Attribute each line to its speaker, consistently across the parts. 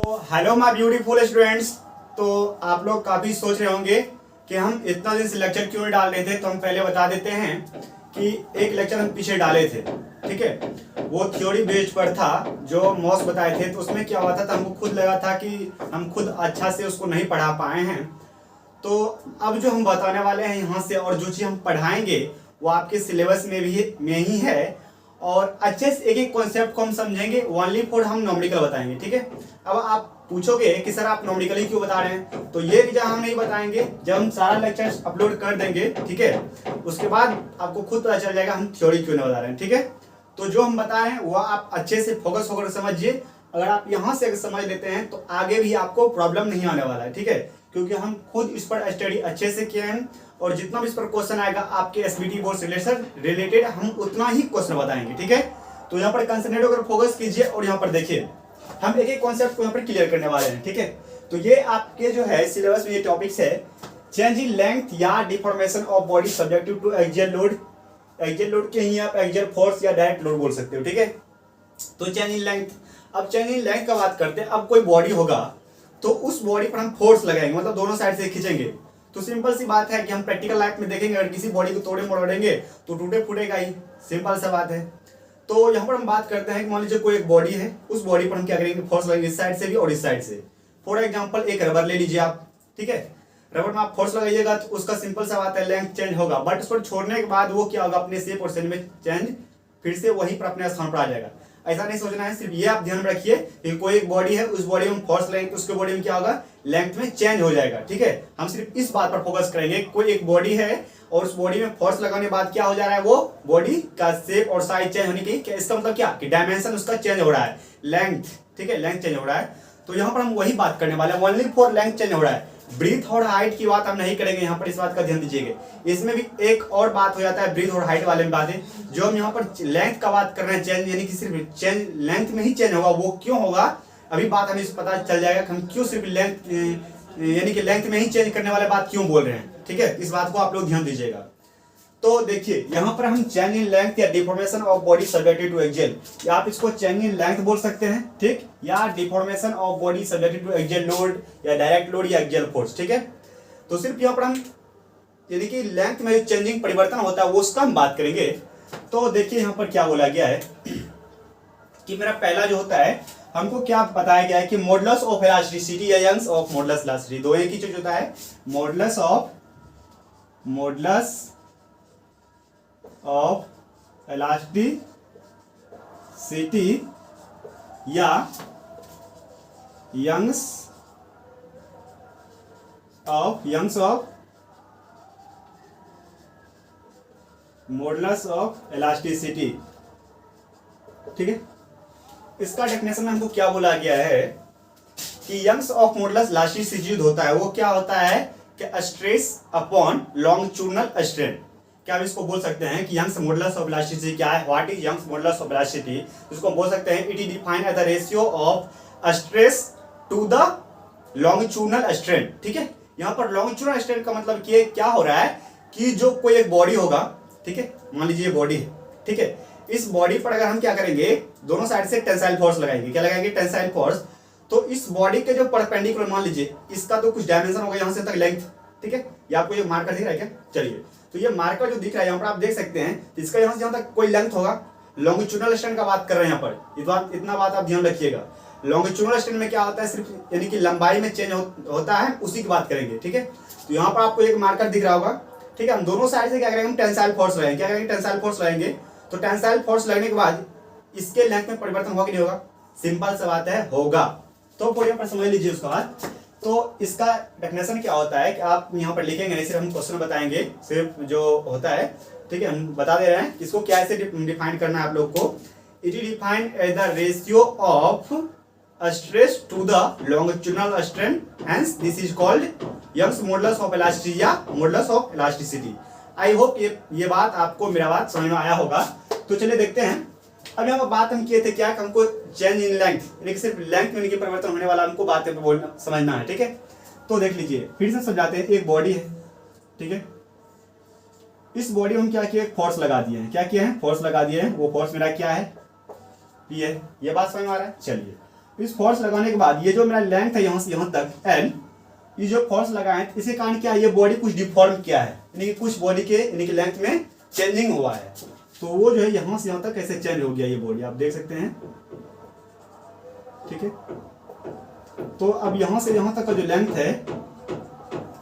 Speaker 1: Hello my beautiful students. तो आप लोग काफ़ी सोच रहे होंगे कि हम इतना दिन से लेक्चर क्यों नहीं डाल रहे थे। तो हम पहले बता देते हैं कि एक लेक्चर हम पीछे डाले थे, ठीक है। वो थ्योरी बेस्ड पर था जो मॉस बताए थे। तो उसमें क्या हुआ था, तो हमको खुद लगा था कि हम खुद अच्छा से उसको नहीं पढ़ा पाए हैं। तो अब जो हम बताने वाले हैं यहाँ से, और जो चीज़ हम पढ़ाएंगे वो आपके सिलेबस में ही है, और अच्छे से एक एक कॉन्सेप्ट को हम समझेंगे। ओनली फॉर हम नॉमेरिकल बताएंगे, ठीक है। अब आप पूछोगे कि सर आप नॉमेरिकल ही क्यों बता रहे हैं, तो ये जहाँ हम नहीं बताएंगे, जब हम सारा लेक्चर अपलोड कर देंगे, ठीक है, उसके बाद आपको खुद पता चल जाएगा हम थ्योरी क्यों नहीं बता रहे हैं, ठीक है। तो जो हम बता रहे हैं वो आप अच्छे से फोकस होकर समझिए। अगर आप यहाँ से अगर समझ लेते हैं तो आगे भी आपको प्रॉब्लम नहीं आने वाला है, ठीक है, क्योंकि हम खुद इस पर स्टडी अच्छे से किए हैं। और जितना भी इस पर क्वेश्चन आएगा आपके एसबीटी बोर्ड से रिलेटेड, हम उतना ही क्वेश्चन बताएंगे, ठीक है। तो यहाँ पर कंसंट्रेट होकर फोकस कीजिए और यहाँ पर देखिए हम एक एक कॉन्सेप्ट को यहाँ पर क्लियर करने वाले हैं, ठीक है। तो ये आपके जो है सिलेबस में ये टॉपिक्स है, चेंज इन लेंथ या deformation of body subjective to axial load. Axial load के ही आप एक्सियल फोर्स या डायरेक्ट लोड बोल सकते हो, ठीक है। तो चेंज इन लेंथ, अब चेंज इन लेंथ का बात करते हैं। अब कोई बॉडी होगा तो उस बॉडी पर हम फोर्स लगाएंगे, मतलब दोनों साइड से खींचेंगे। तो सिंपल सी बात है कि हम प्रैक्टिकल लाइफ में देखेंगे, अगर किसी बॉडी को तोड़े मोड़ेंगे तो टूटे फूटेगा ही, सिंपल सा बात है। तो यहाँ पर हम बात करते हैं कि मान लीजिए कोई एक बॉडी है, उस बॉडी पर हम क्या करेंगे, फोर्स लगाएंगे इस साइड से भी और इस साइड से। फॉर एग्जाम्पल एक रबर ले लीजिए आप, ठीक है। रबर में आप फोर्स लगाइएगा तो उसका सिंपल सा बात है लेंथ चेंज होगा, बट उसको छोड़ने के बाद वो क्या होगा, अपने शेप और साइज में चेंज फिर से वहीं पर अपने स्थान पर आ जाएगा। ऐसा नहीं सोचना है, सिर्फ ये आप ध्यान में रखिए कि कोई एक बॉडी है, उस बॉडी में फोर्स लगेंगे तो उसके बॉडी में क्या होगा, लेंथ में चेंज हो जाएगा, ठीक है। हम सिर्फ इस बात पर फोकस करेंगे, कोई एक बॉडी है और उस बॉडी में फोर्स लगाने के बाद क्या हो जा रहा है, वो बॉडी का शेप और साइज चेंज होने की, इसका मतलब क्या कि डायमेंशन उसका चेंज हो रहा है, लेंथ, ठीक है, लेंथ चेंज हो रहा है। तो यहाँ पर हम वही बात करने वाले हैं, ओनली फॉर लेंथ चेंज हो रहा है। ब्रीथ और हाइट की बात हम नहीं करेंगे यहाँ पर, इस बात का ध्यान दीजिएगा। इसमें भी एक और बात हो जाता है ब्रीथ और हाइट वाले में बातें, जो हम यहाँ पर लेंथ का बात कर रहे हैं, चेंज यानी कि सिर्फ चेंज लेंथ में ही चेंज होगा। वो क्यों होगा अभी बात हमें पता चल जाएगा कि हम क्यों सिर्फ लेंथ यानी कि लेंथ में ही चेंज करने वाले बात क्यों बोल रहे हैं, ठीक है। इस बात को आप लोग ध्यान दीजिएगा। तो देखिए यहाँ पर हम चेंज इन लेंथ या deformation of body subjected to axial, या आप इसको चेंज इन लेंथ बोल सकते हैं, ठीक, या deformation of body subjected to axial load या डायरेक्ट लोड या एक्सियल फोर्स, ठीक है। तो सिर्फ यहाँ पर हम यदि कि लेंथ में चेंजिंग परिवर्तन होता है वो उसका हम बात करेंगे। तो देखिए यहाँ पर क्या बोला गया है कि मेरा पहला जो होता है, हमको क्या बताया गया है कि मॉडुलस ऑफ इलास्टिसिटी या यंग्स ऑफ मॉडुलस इलास्टिसिटी, दो एक ही चीज होता है, मॉडुलस ऑफ इलास्टिसिटी या Young's of modulus of elasticity, ठीक है। इसका डेफिनेशन में हमको क्या बोला गया है कि यंग्स ऑफ मॉडुलस इलास्टिसिटी होता है, वो क्या होता है कि स्ट्रेस अपॉन लॉन्गिट्यूडिनल स्ट्रेन। क्या आप इसको बोल सकते हैं कि यंग्स मॉडुलस ऑफ इलास्टिसिटी क्या है, what is Young's modulus of elasticity. इसको बोल सकते हैं it is defined as the ratio of stress to the longitudinal strain, ठीक है। यहाँ पर लॉन्गिट्यूडिनल स्ट्रेन का मतलब कि क्या हो रहा है कि जो कोई एक बॉडी होगा, ठीक है, मान लीजिए ये बॉडी है, ठीक है। इस बॉडी पर अगर हम क्या करेंगे, दोनों साइड से टेंसाइल फोर्स लगाएंगे, क्या लगाएंगे, टेंसाइल फोर्स। तो इस बॉडी के जो परपेंडिकुलर, मान लीजिए इसका तो कुछ डायमेंशन होगा यहाँ से तक लेंथ, ठीक है। ये आपको ये मार्कर दिख रहा है क्या, चलिए, तो ये मार्कर जो दिख रहा है यहाँ पर आप देख सकते हैं, इसका यहाँ से यहाँ तक कोई लेंथ होगा। लॉन्गिट्यूडिनल स्ट्रेन का बात कर रहे हैं यहाँ पर, इतना बात आप ध्यान रखिएगा। लॉन्गिट्यूडिनल स्ट्रेन में क्या होता है, सिर्फ यानी कि लंबाई में चेंज होता है, उसी की बात करेंगे, ठीक है। तो यहाँ पर आपको एक मार्कर दिख रहा होगा, ठीक है। हम दोनों साइड से क्या करेंगे, हम टेंसाइल फोर्स लगाएंगे, क्या करेंगे, टेंसाइल फोर्स लगाएंगे। तो टेंसाइल फोर्स लगने के बाद इसके लेंथ में परिवर्तन होगा कि नहीं होगा, सिंपल सा बात है, होगा। तो पूरी पर समझ लीजिए उसका बात। तो इसका डेफिनेशन क्या होता है कि आप यहाँ पर लिखेंगे नहीं, सिर्फ हम क्वेश्चन बताएंगे, सिर्फ जो होता है, ठीक है, हम बता दे रहे हैं इसको कैसे डिफाइन करना है आप लोग को। It is defined as the ratio of stress to the longitudinal strain, hence this is called Young's modulus of elasticity या modulus of elasticity. I hope ये बात आपको, मेरा बात समझ में आया होगा। तो चलिए देखते हैं। अब यहाँ पर बात हम किए थे क्या, कि हमको चेंज इन लेंथ यानी कि सिर्फ लेंथ में परिवर्तन होने वाला हमको बातें बोलना समझना है, ठीक है। तो देख लीजिए, फिर से समझाते हैं। एक बॉडी है, ठीक है, इस बॉडी में हम क्या किए, फोर्स लगा दिए हैं, क्या किए हैं, फोर्स लगा दिए हैं। वो फोर्स मेरा क्या है, पी है। ये बात समझ में आ रहा है, चलिए। इस फोर्स लगाने के बाद ये जो मेरा लेंथ है यहाँ से यहाँ तक L, ये जो फोर्स लगाए इसके कारण क्या है, ये बॉडी कुछ डिफॉर्म किया है, यानी कि कुछ बॉडी के यानी कि लेंथ में चेंजिंग हुआ है। तो वो जो है यहाँ से यहाँ तक कैसे चेंज हो गया ये बॉडी, आप देख सकते हैं। ठीक है, तो अब यहाँ से यहाँ तक का जो लेंथ है,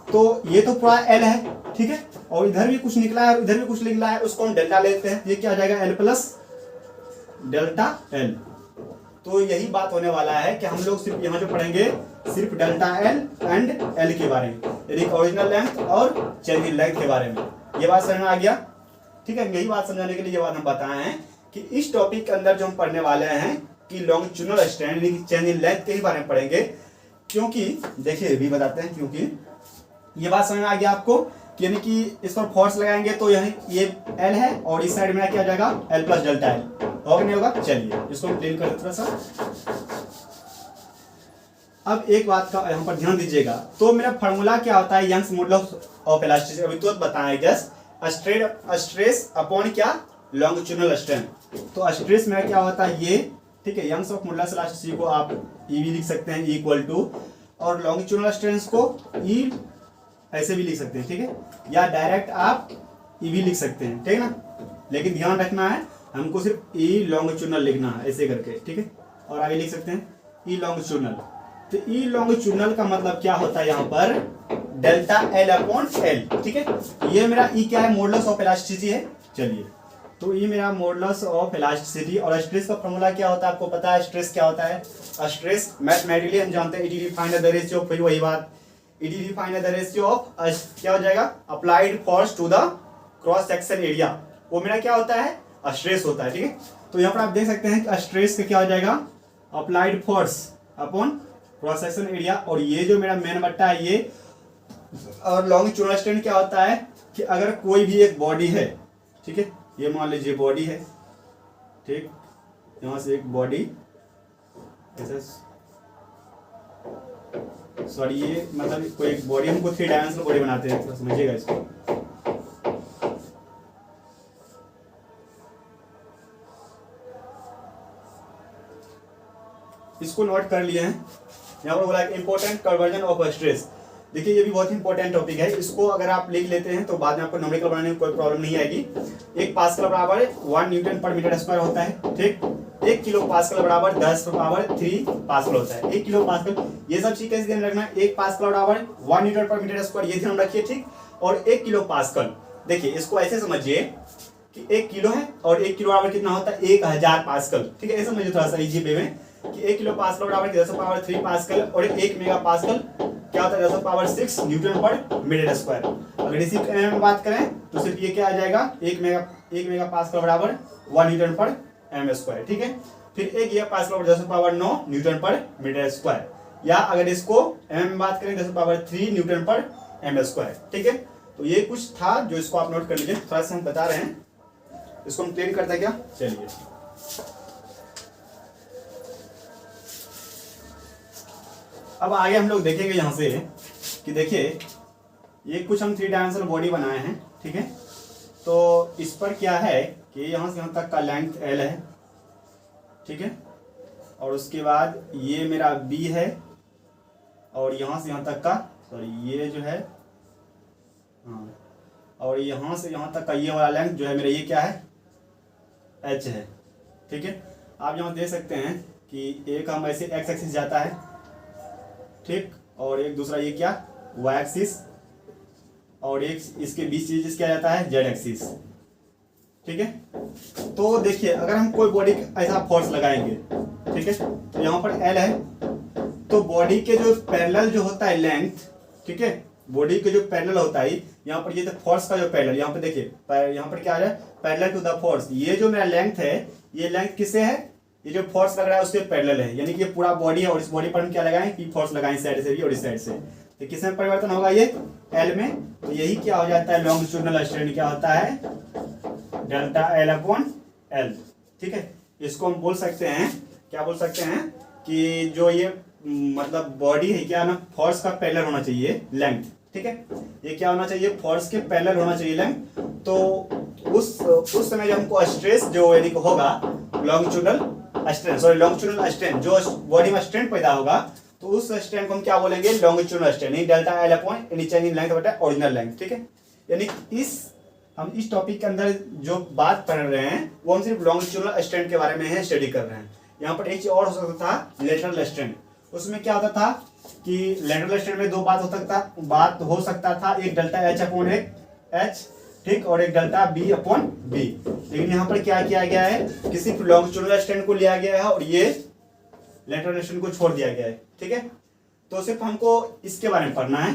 Speaker 1: तो ये तो पूरा L है। ठीक है, और इधर भी कुछ निकला है और इधर भी कुछ निकला है, उसको हम डेल्टा लेते हैं। ये क्या आ जाएगा, L प्लस डेल्टा L। तो यही बात होने वाला है कि हम लोग सिर्फ यहाँ जो पढ़ेंगे सिर्फ डेल्टा L एंड L के बारे में, यानी ओरिजिनल लेंथ और चेंजिंग लेंथ के बारे में। ये बात समझ में आ गया। ठीक है, यही बात समझाने के लिए ये बात हम बताए हैं कि इस टॉपिक के अंदर जो हम पढ़ने वाले हैं कि लॉन्गिट्यूडिनल स्ट्रैंड यानी कि चेंजिंग लेंथ के ही बारे में पढ़ेंगे। क्योंकि देखिए भी बताते हैं, क्योंकि ये बात समझ में आ गया आपको, यानी कि इस पर फोर्स लगाएंगे तो ये L है और इस साइड में क्या हो जाएगा, L प्लस डेल्टा L। होगा नहीं होगा, चलिए इसको क्लीन कर थोड़ा सा। अब एक बात का यहाँ पर ध्यान दीजिएगा, तो मेरा फार्मूला क्या होता है, यंग्स मॉडुलस ऑफ इलास्टिसिटी, अभी तो बताएं जस्ट स्ट्रेस अपॉन क्या, लॉन्गिट्यूडिनल स्ट्रेन। तो स्ट्रेस में क्या होता है ये, ठीक है, यंग्स ऑफ मॉडुलस इलास्टिसिटी को आप ई भी लिख सकते हैं, इक्वल टू, और लॉन्गिट्यूडिनल स्ट्रेन को ई ऐसे भी लिख सकते हैं। ठीक है, या डायरेक्ट आप ई भी लिख सकते हैं। ठीक है ना, लेकिन ध्यान रखना है हमको सिर्फ ई लॉन्गिट्यूडिनल लिखना है ऐसे करके। ठीक है, और आगे लिख सकते हैं ई लॉन्गिट्यूडिनल। तो ई लॉन्गिट्यूडिनल का मतलब क्या होता है यहाँ पर, डेल्टा L अपॉन L। ठीक है, ये मेरा ई क्या है, मॉडुलस ऑफ इलास्टिसिटी है। चलिए, तो ये मेरा मॉडुलस ऑफ इलास्टिसिटी। और स्ट्रेस का फॉर्मूला क्या होता है, आपको पता है स्ट्रेस क्या होता है। स्ट्रेस मैथमेटिकली हम जानते हैं, इट डिफाइंड द रेशियो, फिर वही बात, it defined the ratio of क्या हो जाएगा, applied force to the cross section area. वो मेरा क्या होता है, स्ट्रेस होता है। ठीक है, तो यहाँ पर आप देख सकते हैं कि स्ट्रेस का क्या हो जाएगा, applied force upon cross section area. और ये जो मेरा मेन बट्टा है ये, और लॉन्गिट्यूडिनल स्ट्रेन क्या होता है कि अगर कोई भी एक बॉडी है, ठीक है, ये मान लीजिए बॉडी है, ठीक, यहाँ से एक बॉडी ऐसे, सॉरी ये मतलब कोई एक बॉडी, हमको 3 डायमेंशनल बॉडी बनाते हैं, तो समझिएगा इसको। इसको नोट कर लिए हैं, यहाँ पर बोला इंपॉर्टेंट कन्वर्जन ऑफ स्ट्रेस। देखिए ये भी बहुत इंपॉर्टेंट टॉपिक है, इसको अगर आप लिख लेते हैं तो बाद में आपको न्यूमेरिकल बनाने में कोई प्रॉब्लम नहीं आएगी। एक पास्कल बराबर 1 न्यूटन पर मीटर स्क्वायर होता है। ठीक, 1 किलो पास्कल बराबर 10⁻³ पास्कल होता है। 1 किलो पास्कल, ये सब चीज कैसे ध्यान रखना है, 1 पास्कल बराबर 1 न्यूटन पर मीटर स्क्वायर, ये ध्यान रखिए। ठीक, और 1 किलो पास्कल, देखिए इसको ऐसे समझिए कि 1 किलो है और 1 किलो बराबर कितना होता है, 1000 पास्कल। ठीक है, ऐसे समझिए थोड़ा सा इजी वे में कि 1 किलो पास्कल बराबर 10⁻³ पास्कल और 1 मेगा पास्कल क्या होता है, 10⁻6 न्यूटन पर मीटर स्क्वायर। अगर इसी में बात करें तो सिर्फ ये क्या आ जाएगा, 1 मेगा पास्कल बराबर 1 न्यूटन पर एम स्क्वायर। ठीक है, फिर 1 गीगा पास्कल बराबर 10⁻9 न्यूटन पर मीटर स्क्वायर, या अगर इसको एम में बात करें 10⁻³ न्यूटन पर एम स्क्वायर। ठीक है, तो ये कुछ था जो इसको आप नोट कर लीजिए, थोड़ा सा हम बता रहे हैं, इसको हम क्लियर करते हैं क्या। चलिए, अब आगे हम लोग देखेंगे यहाँ से कि देखिए ये कुछ हम 3 डायमेंशनल बॉडी बनाए हैं। ठीक है, तो इस पर क्या है कि यहाँ से यहाँ तक का लेंथ L है। ठीक है, और उसके बाद ये मेरा B है, और यहाँ से यहाँ तक का, सॉरी ये जो है, हाँ, और यहाँ से यहाँ तक का ये वाला लेंथ जो है मेरा, ये क्या है, H है। ठीक है, आप यहाँ देख सकते हैं कि एक हम ऐसे x एक्सिस जाता है, ठीक, और एक दूसरा ये क्या, y एक्सिस, और एक इसके बीच चीज क्या जाता है, z एक्सिस। ठीक है, तो देखिए अगर हम कोई बॉडी ऐसा फोर्स लगाएंगे, ठीक है, तो यहाँ पर L है, तो बॉडी के जो पैरेलल जो होता है लेंथ, ठीक है, बॉडी के जो पैरेलल होता है, यहाँ पर ये तो फोर्स का जो पैरेलल, यहाँ पर देखिए यहाँ पर क्या आ रहा है, पैरेलल टू द फोर्स। ये जो मेरा लेंथ है, ये लेंथ किससे है, ये जो फोर्स लग रहा है उसके पैरेलल है, यानी कि ये पूरा बॉडी है और इस बॉडी पर हम क्या लगाएं कि फोर्स लगाएं, इस साइड से भी और इस साइड से। तो किस में परिवर्तन होगा, ये L में, तो यही क्या हो जाता है, लॉन्गिट्यूडिनल स्ट्रेन क्या होता है, डेल्टा L अपॉन L। ठीक है, इसको हम बोल सकते हैं, क्या बोल सकते हैं कि जो ये मतलब बॉडी है क्या ना, फोर्स का पैरेलल होना चाहिए लेंथ। ठीक है, ये क्या होना चाहिए, फोर्स के पैरेलल होना चाहिए लेंथ। तो उस समय जब हमको स्ट्रेस जो यानी कि होगा longitudinal strain, sorry longitudinal strain, जो बॉडी में स्ट्रेन पैदा होगा तो उस स्ट्रेन को हम क्या बोलेंगे, लॉन्गिट्यूडनल स्ट्रेन, यानी delta L upon any change in length बटा ओरिजिनल लेंथ, ठीक है। यानी हम इस टॉपिक के अंदर जो बात पढ़ रहे हैं वो हम सिर्फ लॉन्गिट्यूडनल स्ट्रेन के बारे में है स्टडी कर रहे हैं। यहाँ पर एक चीज और हो सकता था, लेटरल स्ट्रेन। उसमें क्या होता था कि लेटरल स्ट्रेन में दो बात हो सकता था, एक डेल्टा एच अपॉन एक एच, ठीक, और एक डेल्टा बी अपॉन बी। लेकिन यहाँ पर क्या किया गया है कि सिर्फ लॉन्गिट्यूडनल स्ट्रेन को लिया गया है और ये लेटरल स्ट्रेन को छोड़ दिया गया है, ठीक है। तो सिर्फ हमको इसके बारे में पढ़ना है,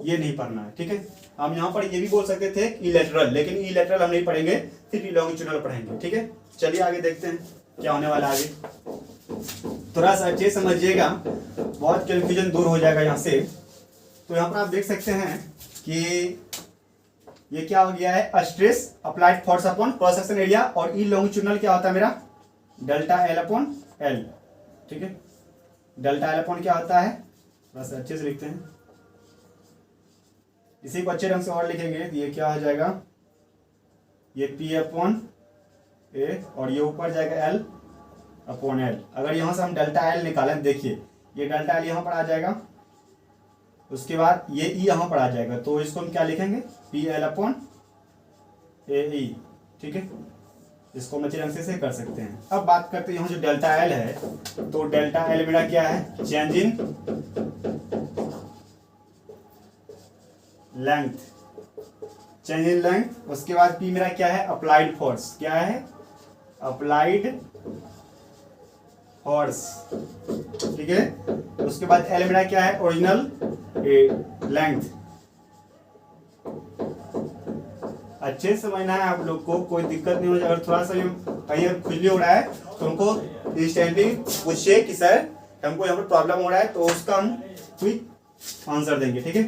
Speaker 1: ये नहीं पढ़ना है, ठीक है। हम यहाँ पर ये भी बोल सकते थे इलेटरल, लेकिन इलेटरल हम नहीं पढ़ेंगे, सिर्फ लॉन्गिट्यूडनल पढ़ेंगे, ठीक है। चलिए आगे देखते हैं क्या होने वाला है आगे। थोड़ा सा अच्छे समझिएगा, बहुत कंफ्यूजन दूर हो जाएगा यहाँ से। तो यहाँ पर आप देख सकते हैं कि ये क्या हो गया है, stress applied force upon cross section area, और ई लॉन्गिट्यूडनल क्या होता है मेरा, डेल्टा एल अपॉन एल, ठीक है। डेल्टा एल अपॉन क्या होता है, थोड़ा सा अच्छे से लिखते हैं, इसी को अच्छे ढंग से और लिखेंगे तो ये क्या हो जाएगा, ये पी अपॉन ए और ये ऊपर जाएगा एल अपॉन एल। अगर यहाँ से हम डेल्टा एल निकालें, देखिए ये डेल्टा एल यहाँ पर आ जाएगा, उसके बाद ये ई यहाँ पर आ जाएगा, तो इसको हम क्या लिखेंगे, पी एल अपॉन ए ई, ठीक है। इसको हम अच्छे ढंग से कर सकते हैं। अब बात करते हैं यहाँ जो डेल्टा एल है, तो डेल्टा एल मेरा क्या है, change in length, change in length. उसके बाद पी मेरा क्या है, अप्लाइड फोर्स, क्या है, अप्लाइड फोर्स, ठीक है। उसके बाद एल मेरा क्या है, ओरिजिनल लेंथ। अच्छे से समझना है आप लोग को, कोई दिक्कत नहीं हो जाए। अगर थोड़ा सा कहीं खुजली हो रहा है तो हमको इंस्टेंटली पूछिए कि सर हमको यहाँ पर प्रॉब्लम हो रहा है, तो उसका हम क्विक आंसर देंगे, ठीक है।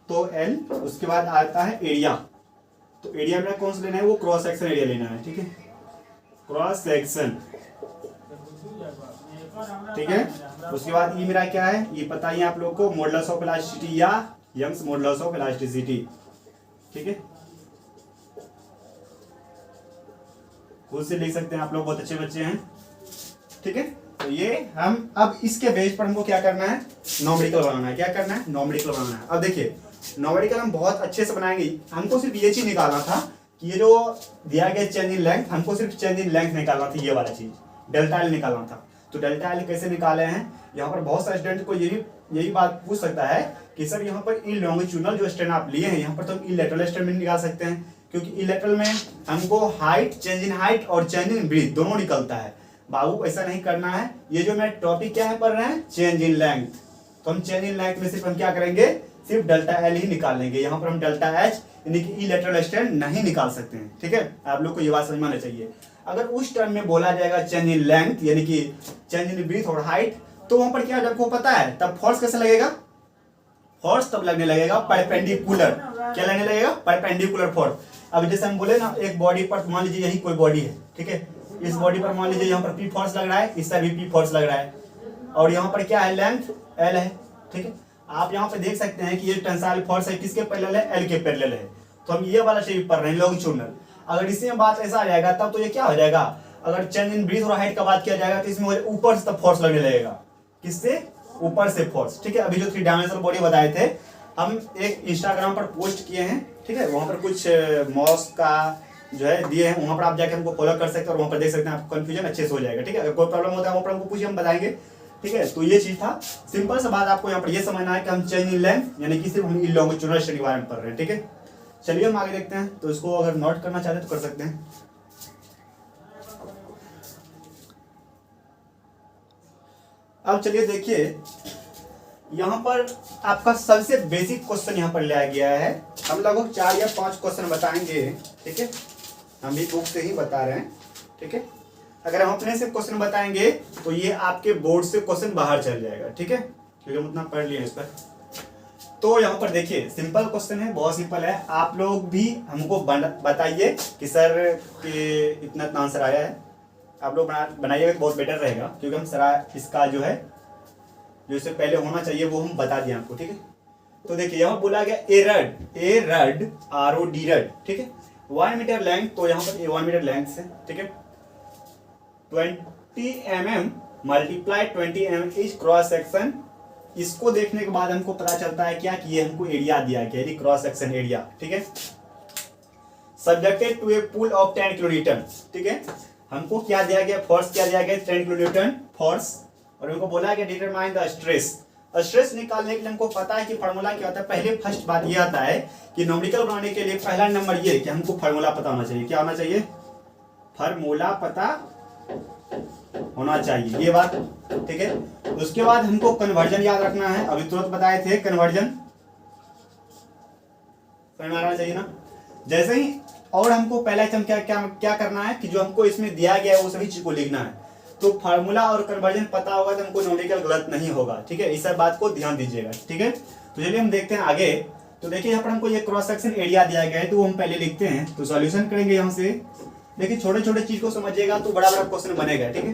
Speaker 1: तो एल, उसके बाद आता है एरिया। तो एरिया मेरा कौन सा लेना है, वो क्रॉस सेक्शन एरिया लेना है, ठीक है, क्रॉस सेक्शन, ठीक है। उसके बाद ई मेरा क्या है, ये पता ही आप लोग को, मॉडुलस ऑफ इलास्टिसिटी या यंग्स मॉडुलस ऑफ इलास्टिसिटी, ठीक है। खुद से लिख सकते हैं आप लोग, बहुत अच्छे बच्चे हैं, ठीक है। तो ये हम अब इसके बेस पर हमको क्या करना है, नॉमेरिकल बनाना है। क्या करना है, नॉमेरिकल बनाना है। अब देखिए नॉमेरिकल हम बहुत अच्छे से बनाएंगे। हमको सिर्फ ये चीज निकालना था कि ये जो दिया गया चेंज इन लेंथ, हमको सिर्फ चेंज इन लेंथ निकालना था, ये वाला चीज डेल्टा एल निकालना था। तो डेल्टा एल कैसे निकाले हैं, यहाँ पर बहुत सारे स्टूडेंट को यही बात पूछ सकता है कि सर यहाँ पर ई लॉन्गिट्यूडनल जो स्ट्रेन आप लिए हैं, यहाँ पर तो हम ई लेटरल स्ट्रेन भी निकाल सकते हैं, क्योंकि ई लेटरल में हमको हाइट, चेंज इन हाइट और चेंज इन ब्रीथ दोनों निकलता है। बाबू ऐसा नहीं करना है, ये जो मैं टॉपिक क्या है पढ़ रहे हैं, चेंज इन लेंथ। तो हम चेंज इन लेंथ में सिर्फ हम क्या करेंगे, सिर्फ डेल्टा एल ही निकाल लेंगे। यहाँ पर हम डेल्टा एच यानी कि ई लेटरल स्ट्रेन नहीं निकाल सकते हैं, ठीक है। आप लोग को ये बात समझ में आना चाहिए। अगर उस टर्म में बोला जाएगा चेंज इन लेंथ यानी कि चेंज इन ब्रीथ और हाइट, तो वहां पर क्या आपको पता है तब फोर्स कैसे लगेगा, फोर्स तब लगने लगेगा परपेंडिकुलर। क्या लगने लगेगा, परपेंडिकुलर फोर्स। अब जैसे हम बोले ना, एक बॉडी पर मान लीजिए यही कोई बॉडी है, ठीक है, इस बॉडी पर मान लीजिए यहाँ पर पी फोर्स लग रहा है, इस साइड भी पी फोर्स लग रहा है, और यहाँ पर क्या है, लेंथ एल है, ठीक है। आप यहाँ पे देख सकते हैं कि ये टेंसाइल फोर्स है, किसके पैरेलल है, एल के पैरेलल है। तो हम ये वाला शेप पढ़ रहे हैं, लॉन्गिट्यूडनल। अगर इसमें बात ऐसा आ जाएगा तब तो ये क्या हो जाएगा, अगर चेंज इन ब्रीथ और हाइट का बात किया जाएगा तो इसमें ऊपर से तब फोर्स लगने लगेगा, किससे, ऊपर से फोर्स, ठीक है। अभी जो 3 डायमेंशनल बॉडी बताए थे, हम एक इंस्टाग्राम पर पोस्ट किए हैं, ठीक है, वहां पर कुछ मॉस का जो है दिए हैं, वहां पर आप जाकर हमको फॉलो कर सकते हैं और वहां पर देख सकते हैं, आपको कंफ्यूजन अच्छे से हो जाएगा, ठीक है। अगर कोई प्रॉब्लम होता है वहां पर हमको पूछिए, हम बताएंगे, ठीक है। तो ये चीज था, सिंपल सा बात आपको यहाँ पर ये समझना है कि हम चेंज इन लेंथ यानी कि सिर्फ हम लॉन्गिट्यूडनल स्ट्रेन के बारे में पढ़ रहे हैं, ठीक है। चलिए हम आगे देखते हैं। तो इसको अगर नोट करना चाहते तो कर सकते हैं। अब चलिए देखिए, यहाँ पर आपका सबसे बेसिक क्वेश्चन यहाँ पर लाया गया है। हम लगभग 4 या 5 क्वेश्चन बताएंगे, ठीक है, हम भी बुक से ही बता रहे हैं, ठीक है। अगर हम अपने से क्वेश्चन बताएंगे तो ये आपके बोर्ड से क्वेश्चन बाहर चल जाएगा, ठीक है, क्योंकि हम उतना पढ़ लिए इस पर। तो यहाँ पर देखिए सिंपल क्वेश्चन है, बहुत सिंपल है। आप लोग भी हमको बताइए कि सर कि इतना आंसर आया है, आप लोग बनाइएगा तो बहुत बेटर रहेगा, क्योंकि हम सारा इसका जो है जो इससे पहले होना चाहिए वो हम बता दिए आपको, ठीक है। तो देखिए यहाँ बोला गया ए रड ROD रड, ठीक है, 1 मीटर लेंथ, तो यहाँ पर 1 मीटर लेंथ से, ठीक है, 50 mm multiply 20 mm is cross section. इसको देखने के बाद हमको पता चलता है क्या कि ये हमको एरिया दिया गया है, क्रॉस सेक्शन एरिया। ठीक है, subjected to a pull of 10 kilonewton. ठीक है, हमको क्या दिया गया, फोर्स क्या दिया गया, 10 किलोन्यूटन फोर्स, और हमको बोला गया डिटरमाइन द स्ट्रेस। स्ट्रेस निकालने के लिए हमको पता है कि फार्मूला क्या होता है। पहले फर्स्ट बात ये आता है कि न्यूमेरिकल बनाने के लिए पहला नंबर ये है कि हमको फार्मूला पता होना चाहिए। क्या होना चाहिए, फार्मूला पता होना चाहिए, ये बात। ठीक है, उसके बाद हमको कन्वर्जन याद रखना है, अभी तुरंत बताए थे कन्वर्जन करना चाहिए ना। जैसे ही और हमको पहला हम क्या क्या क्या करना है कि जो हमको इसमें दिया गया है वो सभी चीज को लिखना है। तो फार्मूला और कन्वर्जन पता होगा तो हमको न्यूमेरिकल गलत नहीं होगा। ठीक है, इस सब बात को ध्यान दीजिएगा। ठीक है, तो चलिए हम देखते हैं आगे। तो देखिए यहाँ पर हमको ये क्रॉस सेक्शन एरिया दिया गया है, तो वो हम पहले लिखते हैं। तो सॉल्यूशन करेंगे यहाँ से। देखिए छोटे छोटे चीज को समझिएगा तो बड़ा बड़ा क्वेश्चन बनेगा। ठीक है,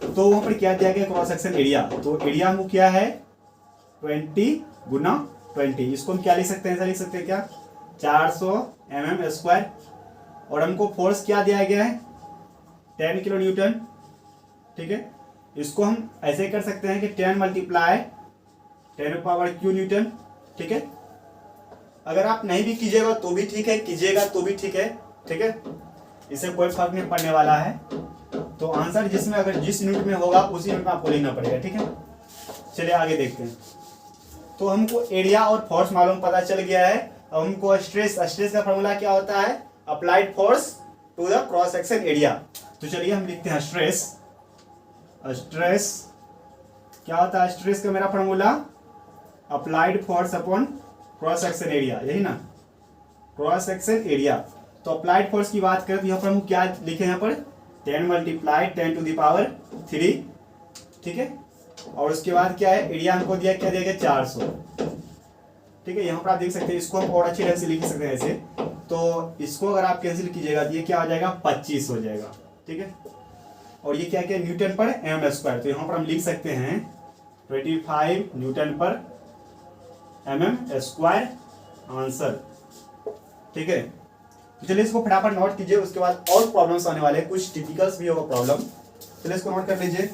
Speaker 1: तो वहाँ पर क्या दिया गया, क्रॉस सेक्शन एरिया। तो एरिया हमको क्या है, 20 गुना 20। इसको हम क्या लिख सकते हैं, ऐसा लिख सकते हैं क्या, 400 mm²। और हमको फोर्स क्या दिया गया है, 10 किलो न्यूटन। ठीक है, इसको हम ऐसे कर सकते हैं कि 10 मल्टीप्लाई 10⁻³ न्यूटन। ठीक है, अगर आप नहीं भी कीजिएगा तो भी ठीक है, कीजिएगा तो भी ठीक है। ठीक है, इससे कोई फर्क नहीं पड़ने वाला है। तो आंसर जिसमें अगर जिस यूनिट में होगा उसी यूनिट में आपको लिखना पड़ेगा। ठीक है, चलिए आगे देखते हैं। तो हमको एरिया और फोर्स मालूम पता चल गया है। अब हमको स्ट्रेस का फॉर्मूला क्या होता है, applied force to the cross section area. तो चलिए हम लिखते हैं स्ट्रेस क्या होता है, स्ट्रेस का मेरा formula applied force upon cross section area, यही ना, क्रॉस सेक्शन एरिया। तो अप्लाइड फोर्स की बात करें तो यहाँ पर हम क्या लिखे, यहाँ पर 10 मल्टीप्लाई 10⁻3। ठीक है, और उसके बाद क्या है, एरिया हमको दिया, क्या दिया गया, 400। ठीक है, यहाँ पर आप देख सकते हैं, इसको हम और अच्छी ढंग से लिख सकते हैं ऐसे। तो इसको अगर आप कैंसिल कीजिएगा तो ये क्या हो जाएगा, 25 हो जाएगा। ठीक है, और ये क्या क्या, न्यूटन पर mm²। तो यहाँ पर हम लिख सकते हैं 25 न्यूटन पर mm² आंसर। ठीक है, तो चलिए इसको फटाफट नोट कीजिए, उसके बाद और प्रॉब्लम्स आने वाले हैं, कुछ टिपिकल्स भी होगा प्रॉब्लम। चलिए इसको नोट कर लीजिए।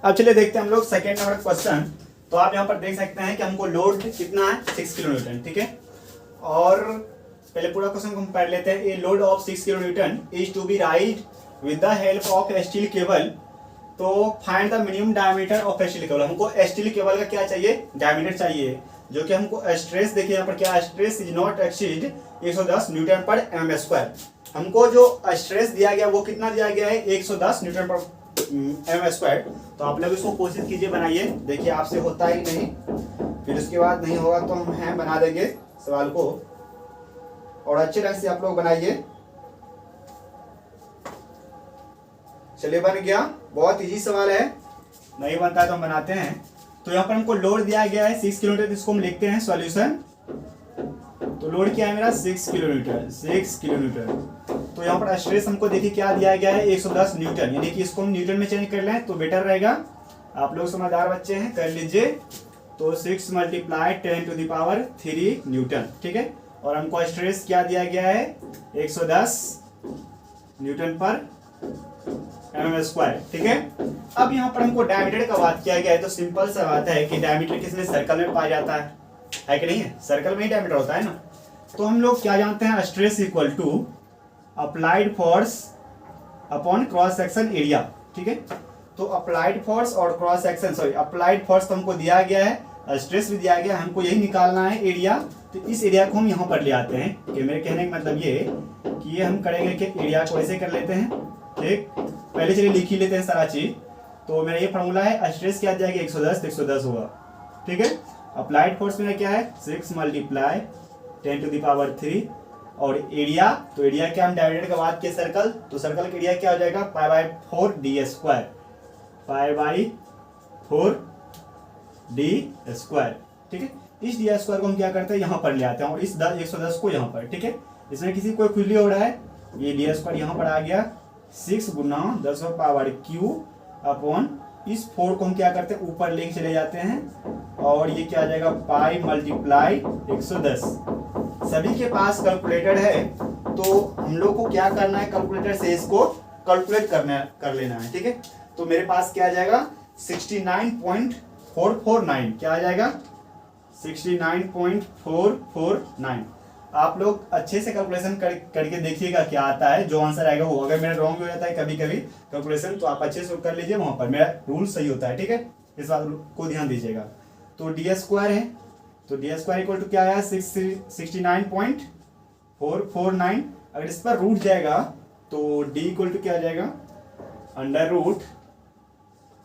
Speaker 1: अब चलिए देखते हैं हम लोग सेकेंड नंबर क्वेश्चन। तो आप यहाँ पर देख सकते हैं कि हमको लोड कितना है, 6 किलो न्यूटन। ठीक है, और पहले पूरा क्वेश्चन को हम पढ़ लेते हैं। A load of 6 kilo newton is to be raised with the help of steel cable. तो find the minimum diameter of steel cable. हमको स्टील केबल का क्या चाहिए, डायमीटर चाहिए, जो कि हमको स्ट्रेस, देखिए यहाँ पर क्या, stress is not exceed 110 Newton पर mm²। हमको जो स्ट्रेस दिया गया वो कितना दिया गया है, 110 न्यूटन पर mm²। तो आप लोग इसको कोशिश कीजिए, बनाइए, देखिए आपसे होता ही नहीं, फिर उसके बाद नहीं होगा तो हम बना देंगे सवाल को, और अच्छे ढंग से आप लोग बनाइए। चलिए बन गया, बहुत इजी सवाल है, नहीं बनता है तो हम बनाते हैं। तो यहाँ पर हमको लोड दिया गया है 6 किलोमीटर, इसको हम लिखते हैं सॉल्यूशन। तो लोड क्या है मेरा, 6 किलोमीटर। तो यहाँ पर स्ट्रेस हमको देखिए क्या दिया गया है, 110 न्यूटन, यानी कि इसको हम न्यूटन में चेंज कर लें तो बेटर रहेगा। आप लोग समझदार बच्चे हैं, कर लीजिए। तो 6 मल्टीप्लाई 10⁻³ न्यूटन। ठीक है, और हमको स्ट्रेस क्या दिया गया है, 110 न्यूटन पर mm²। ठीक है, अब यहाँ पर हमको डायमीटर का बात किया गया है। तो सिंपल सा बात है कि डायमीटर किसमें, सर्कल में पाया जाता है कि नहीं है, सर्कल में ही डायमीटर होता है ना। तो हम लोग क्या जानते हैं, stress equal to applied force upon cross section area. ठीक है, तो अप्लाइड फोर्स और cross section, sorry applied force तो हमको दिया गया है, स्ट्रेस भी दिया गया है, हमको यही निकालना है एरिया। तो इस एरिया को हम यहाँ पर ले आते हैं, कि मेरे कहने का मतलब ये कि ये हम करेंगे कि एरिया को ऐसे कर लेते हैं। ठीक, पहले चलिए लिख ही लेते हैं सारा चीज। तो मेरा ये फॉर्मूला है, स्ट्रेस क्या दिया गया, 110, तो 110 होगा। ठीक है, अप्लाइड फोर्स मेरा क्या है, 6 मल्टीप्लाई 10⁻3, और एरिया, तो एरिया क्या, हम डायमीटर का बात किए सर्कल, तो सर्कल का एरिया क्या हो जाएगा, π/4d², π/4d²। ठीक है, इस d² को हम क्या करते हैं, यहाँ पर ले आते हैं, और इस 110 को यहाँ पर। ठीक है, इसमें किसी कोई खुजली हो रहा है, ये d² यहाँ पर आ गया, 6 गुना 10⁻³ अपॉन इस 4 को हम क्या करते हैं, ऊपर लेके चले जाते हैं, और ये क्या आ जाएगा, π × 110। सभी के पास कैलकुलेटर है तो हम लोग को क्या करना है, कैलकुलेटर से इसको कैलकुलेट कर लेना है, ठीक है। तो मेरे पास क्या आ जाएगा 69.449, क्या आ जाएगा 69.449। आप लोग अच्छे से कैलकुलेशन करके देखिएगा क्या आता है, जो आंसर आएगा वो। अगर मेरा रॉन्ग हो जाता है कभी कभी कैलकुलेशन, तो आप अच्छे से कर लीजिए, वहां पर मेरा रूल सही होता है, ठीक है। इस बात को ध्यान दीजिएगा। तो डी स्क्वायर है, तो डी स्क्वायर इक्वल टू क्या आया 69.449। अगर इस पर रूट जाएगा तो डी इक्वल टू क्या आ जाएगा अंडर रूट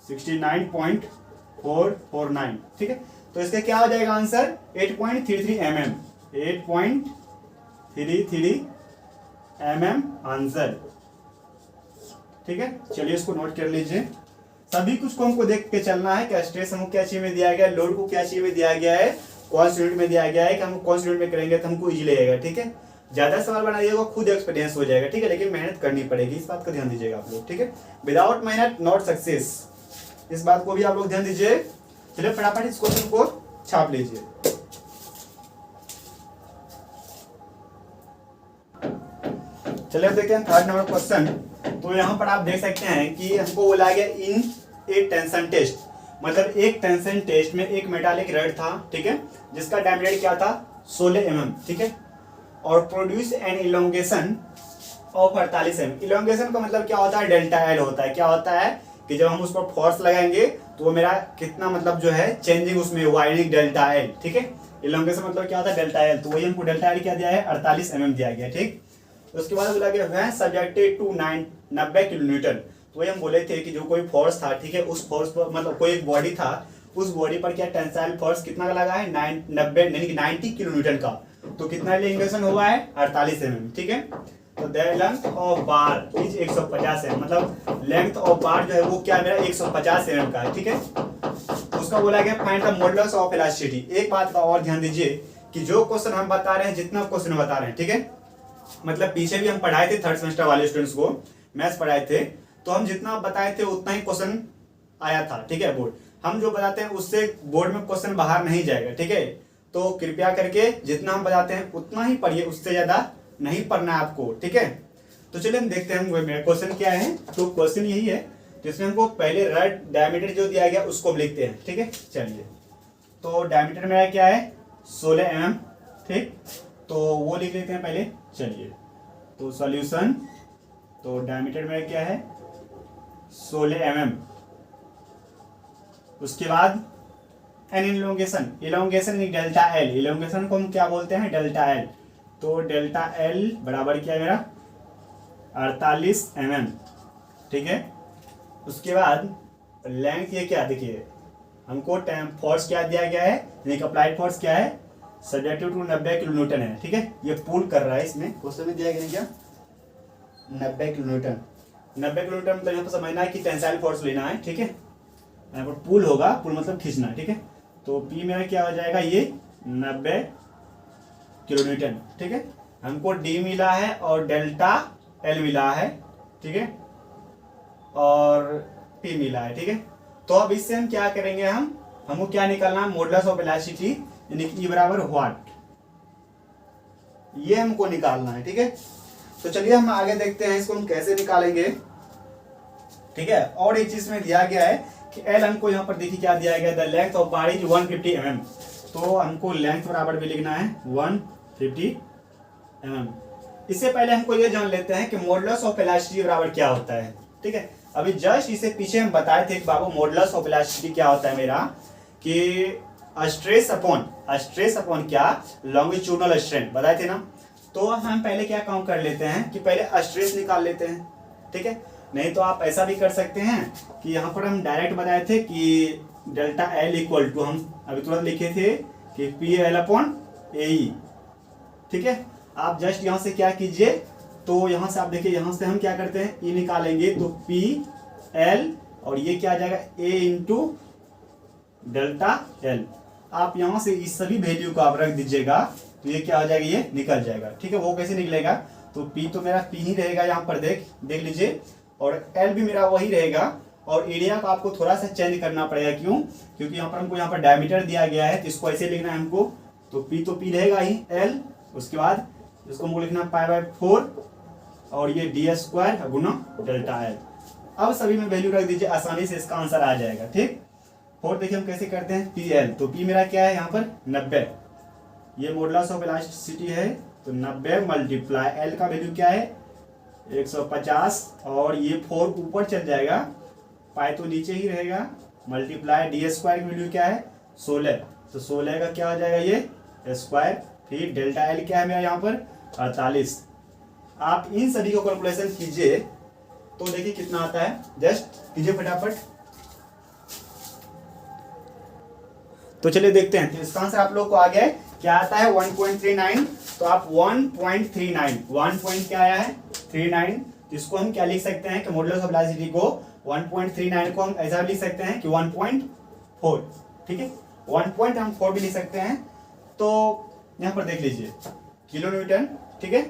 Speaker 1: 69.449, ठीक है। तो इसका क्या हो जाएगा आंसर 8.33 mm, 8.33 mm आंसर, ठीक है। चलिए इसको नोट कर लीजिए। सभी कुछ को हमको देख के चलना है कि स्ट्रेस हमको क्या चीज में दिया गया है, लोड को क्या चीज में दिया गया है, कौन सी यूनिट में दिया गया है, कि हम कौन सी यूनिट में करेंगे तो हमको इजी लगेगा, ठीक है। ज्यादा सवाल बनाइएगा खुद एक्सपीरियंस हो जाएगा, ठीक है, लेकिन मेहनत करनी पड़ेगी, इस बात का ध्यान दीजिएगा आप लोग, ठीक है। विदाउट मेहनत नॉट सक्सेस, इस बात को भी आप लोग ध्यान दीजिए। चलिए फटाफट इस क्वेश्चन को छाप लीजिए। चलिए अब देखते हैं थर्ड नंबर क्वेश्चन। तो यहाँ पर आप देख सकते हैं कि हमको बोला गया इन एक टेंशन टेस्ट, मतलब एक टेंशन टेस्ट में एक मेटालिक रड था, ठीक है, जिसका डायमीटर क्या था 16 mm, ठीक है, और produce an elongation of 48 mm। Elongation का मतलब क्या होता है, डेल्टा एल होता है। क्या होता है कि जब हम उस पर फोर्स लगाएंगे तो वो मेरा कितना मतलब जो है चेंजिंग उसमें वाइडिंग डेल्टा एल, ठीक है। इलोंगेशन मतलब क्या होता है डेल्टा एल, तो वही हमको डेल्टा एल क्या दिया है 48 mm दिया गया, ठीक। उसके बाद बोला गया वह सब्जेक्टेड टू 90 किलोन्यूटन। तो वही हम बोले थे कि जो कोई फोर्स था, ठीक है, उस फोर्स पर मतलब कोई एक बॉडी था, उस बॉडी पर क्या टेंसाइल फोर्स कितना का लगा है 90 किलोन्यूटन का। तो कितना इलोंगेशन हुआ है 48 mm, ठीक है। तो the length of bar is 150 mm, मतलब लेंथ ऑफ बार जो है वो क्या मेरा 150 mm का है, ठीक है। उसका बोला गया find the modulus of elasticity. एक बात का और ध्यान दीजिए कि जो क्वेश्चन हम बता रहे हैं, जितना क्वेश्चन बता रहे हैं, ठीक है, मतलब पीछे भी हम पढ़ाए थे थर्ड सेमेस्टर वाले स्टूडेंट्स को मैथ्स पढ़ाए थे, तो हम जितना बताए थे उतना ही क्वेश्चन आया था, ठीक है। बोर्ड हम जो बताते हैं उससे बोर्ड में क्वेश्चन बाहर नहीं जाएगा, ठीक है। तो कृपया करके जितना हम बताते हैं उतना ही पढ़िए, उससे ज्यादा नहीं पढ़ना है आपको, ठीक है। तो चलिए हम देखते हैं मेरा क्वेश्चन क्या है। तो क्वेश्चन यही है जिसमें हमको पहले रड डायमीटर जो दिया गया उसको हम लिखते हैं, ठीक है। चलिए तो डायमीटर मेरा क्या है 16 mm, ठीक, तो वो लिख लेते हैं पहले। चलिए तो सॉल्यूशन, तो डायमीटर मेरा क्या है 16 mm। उसके बाद an elongation, elongation delta L, elongation को हम क्या बोलते हैं डेल्टा एल। तो डेल्टा एल बराबर क्या है मेरा 48 mm, ठीक है। उसके बाद लेंथ ये क्या देखिए हमको फोर्स क्या दिया गया है, यानी अप्लाइड फोर्स क्या है सब्जेक्टिव टू 90 किलोन्यूटन है, ठीक है। ये पुल कर रहा है, इसमें क्वेश्चन में दिया गया क्या 90 किलोन्यूटन। 90 किलोमीटर मतलब यहाँ पर समझना है कि टेंसाइल फोर्स लेना है, ठीक है। यहाँ पर पुल होगा, पुल मतलब खींचना, ठीक है। तो पी मेरा क्या हो जाएगा ये 90 किलोन्यूटन, ठीक है। हमको डी मिला है और डेल्टा एल मिला है, ठीक है, और पी मिला है, ठीक है। तो अब इससे हम क्या करेंगे, हमको क्या निकालना है मॉडुलस ऑफ इलास्टिसिटी, यानी कि E बराबर व्हाट, ये हमको निकालना है, ठीक है। तो चलिए हम आगे देखते हैं इसको हम कैसे निकालेंगे, ठीक है। और एक चीज में दिया गया है कि एल हमको यहाँ पर देखिए क्या दिया गया, the length of bar is 150 mm। तो हमको लेंथ बराबर भी लिखना है 150 mm। इससे पहले हमको ये जान लेते हैं कि मॉडुलस ऑफ इलास्टिसिटी बराबर क्या होता है, ठीक है। अभी जस्ट इसे पीछे हम बताए थे कि बाबू मॉडुलस ऑफ इलास्टिसिटी क्या होता है मेरा, कि स्ट्रेस अपॉन क्या लॉन्गिट्यूडनल स्ट्रेन बताए थे ना। तो हम पहले क्या काम कर लेते हैं कि पहले स्ट्रेस निकाल लेते हैं, ठीक है। नहीं तो आप ऐसा भी कर सकते हैं कि यहाँ पर हम डायरेक्ट बताए थे कि डेल्टा एल इक्वल टू, हम अभी तुरंत लिखे थे कि पी एल अपॉन ए, ठीक है। आप जस्ट यहाँ से क्या कीजिए, तो यहाँ से आप देखिए, यहाँ से हम क्या करते हैं ई निकालेंगे, तो पी एल और ये क्या आ जाएगा ए इंटू डेल्टा एल। आप यहाँ से इस सभी वैल्यू को आप रख दीजिएगा, तो ये क्या हो जाएगा, ये निकल जाएगा, ठीक है। वो कैसे निकलेगा, तो P तो मेरा P ही रहेगा यहाँ पर, देख लीजिए, और L भी मेरा वही रहेगा। और एरिया को आपको थोड़ा सा चेंज करना पड़ेगा, क्यों, क्योंकि यहाँ पर हमको यहाँ पर डायमीटर दिया गया है, तो इसको ऐसे लिखना है हमको, तो P रहेगा ही L, उसके बाद इसको हमको लिखना पाई बाय 4 और ये डी स्क्वायर गुना डेल्टा एल। अब सभी में वैल्यू रख दीजिए, आसानी से इसका आंसर आ जाएगा। ठीक, 4 देखिए हम कैसे करते हैं, पी एल, तो पी मेरा क्या है यहाँ पर 90, ये मॉडुलस ऑफ इलास्टिसिटी है, तो 90 मल्टीप्लाई एल का वैल्यू क्या है 150 और ये 4 ऊपर चल जाएगा, पाई तो नीचे ही रहेगा, मल्टीप्लाई डी स्क्वायर की वैल्यू क्या है 16, तो 16 का क्या हो जाएगा ये स्क्वायर, फिर डेल्टा एल क्या है मेरा यहाँ पर 48। आप इन सभी को कैलकुलेशन कीजिए तो देखिए कितना आता है, जस्ट कीजिए फटाफट। तो चलिए देखते हैं, तो इसका आंसर आप लोग को आ गया है, क्या आता है 1.39, तो आप 1.39 1 पॉइंट क्या आया है 39, तो इसको हम क्या लिख सकते हैं कि मॉडुलस ऑफ इलास्टिसिटी को 1.39 को हम ऐसा लिख सकते हैं कि 1.4, ठीक है, 1 पॉइंट हम 4 भी लिख सकते हैं। तो यहाँ पर देख लीजिए किलो न्यूटन, ठीक है,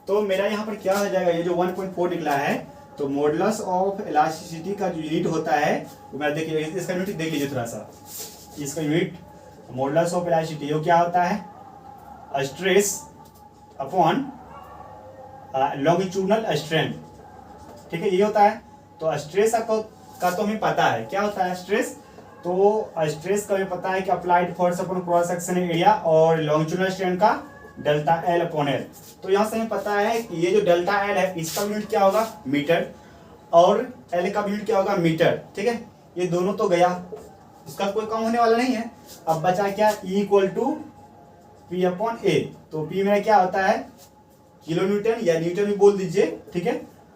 Speaker 1: तो मेरा यहाँ पर क्या हो जाएगा, ये जो 1.4 निकला है, तो मॉडुलस ऑफ इलास्टिसिटी का जो यूनिट होता है वो मेरा देखिए, इसका यूनिट देख लीजिए थोड़ा सा, इसका यूनिट मॉडुलस ऑफ इलास्टिसिटी वो क्या होता है स्ट्रेस अपॉन लॉन्गिट्यूडनल स्ट्रेन, ठीक है, ये होता है। तो स्ट्रेस का तो हमें पता है क्या होता है स्ट्रेस, तो स्ट्रेस का हमें पता है कि applied force upon cross section area और लॉन्गिट्यूडनल स्ट्रेन का डेल्टा एल अपॉन एल। तो यहाँ से हमें पता है कि ये जो डेल्टा एल है इसका यूनिट क्या होगा मीटर और एल का यूनिट क्या होगा मीटर, ठीक है, ये दोनों तो गया, इसका कोई काम होने वाला नहीं है। अब बचा क्या E equal to P upon A, तो पी में क्या होता है किलो न्यूटन या न्यूटन भी बोल दीजिए, ठीक है,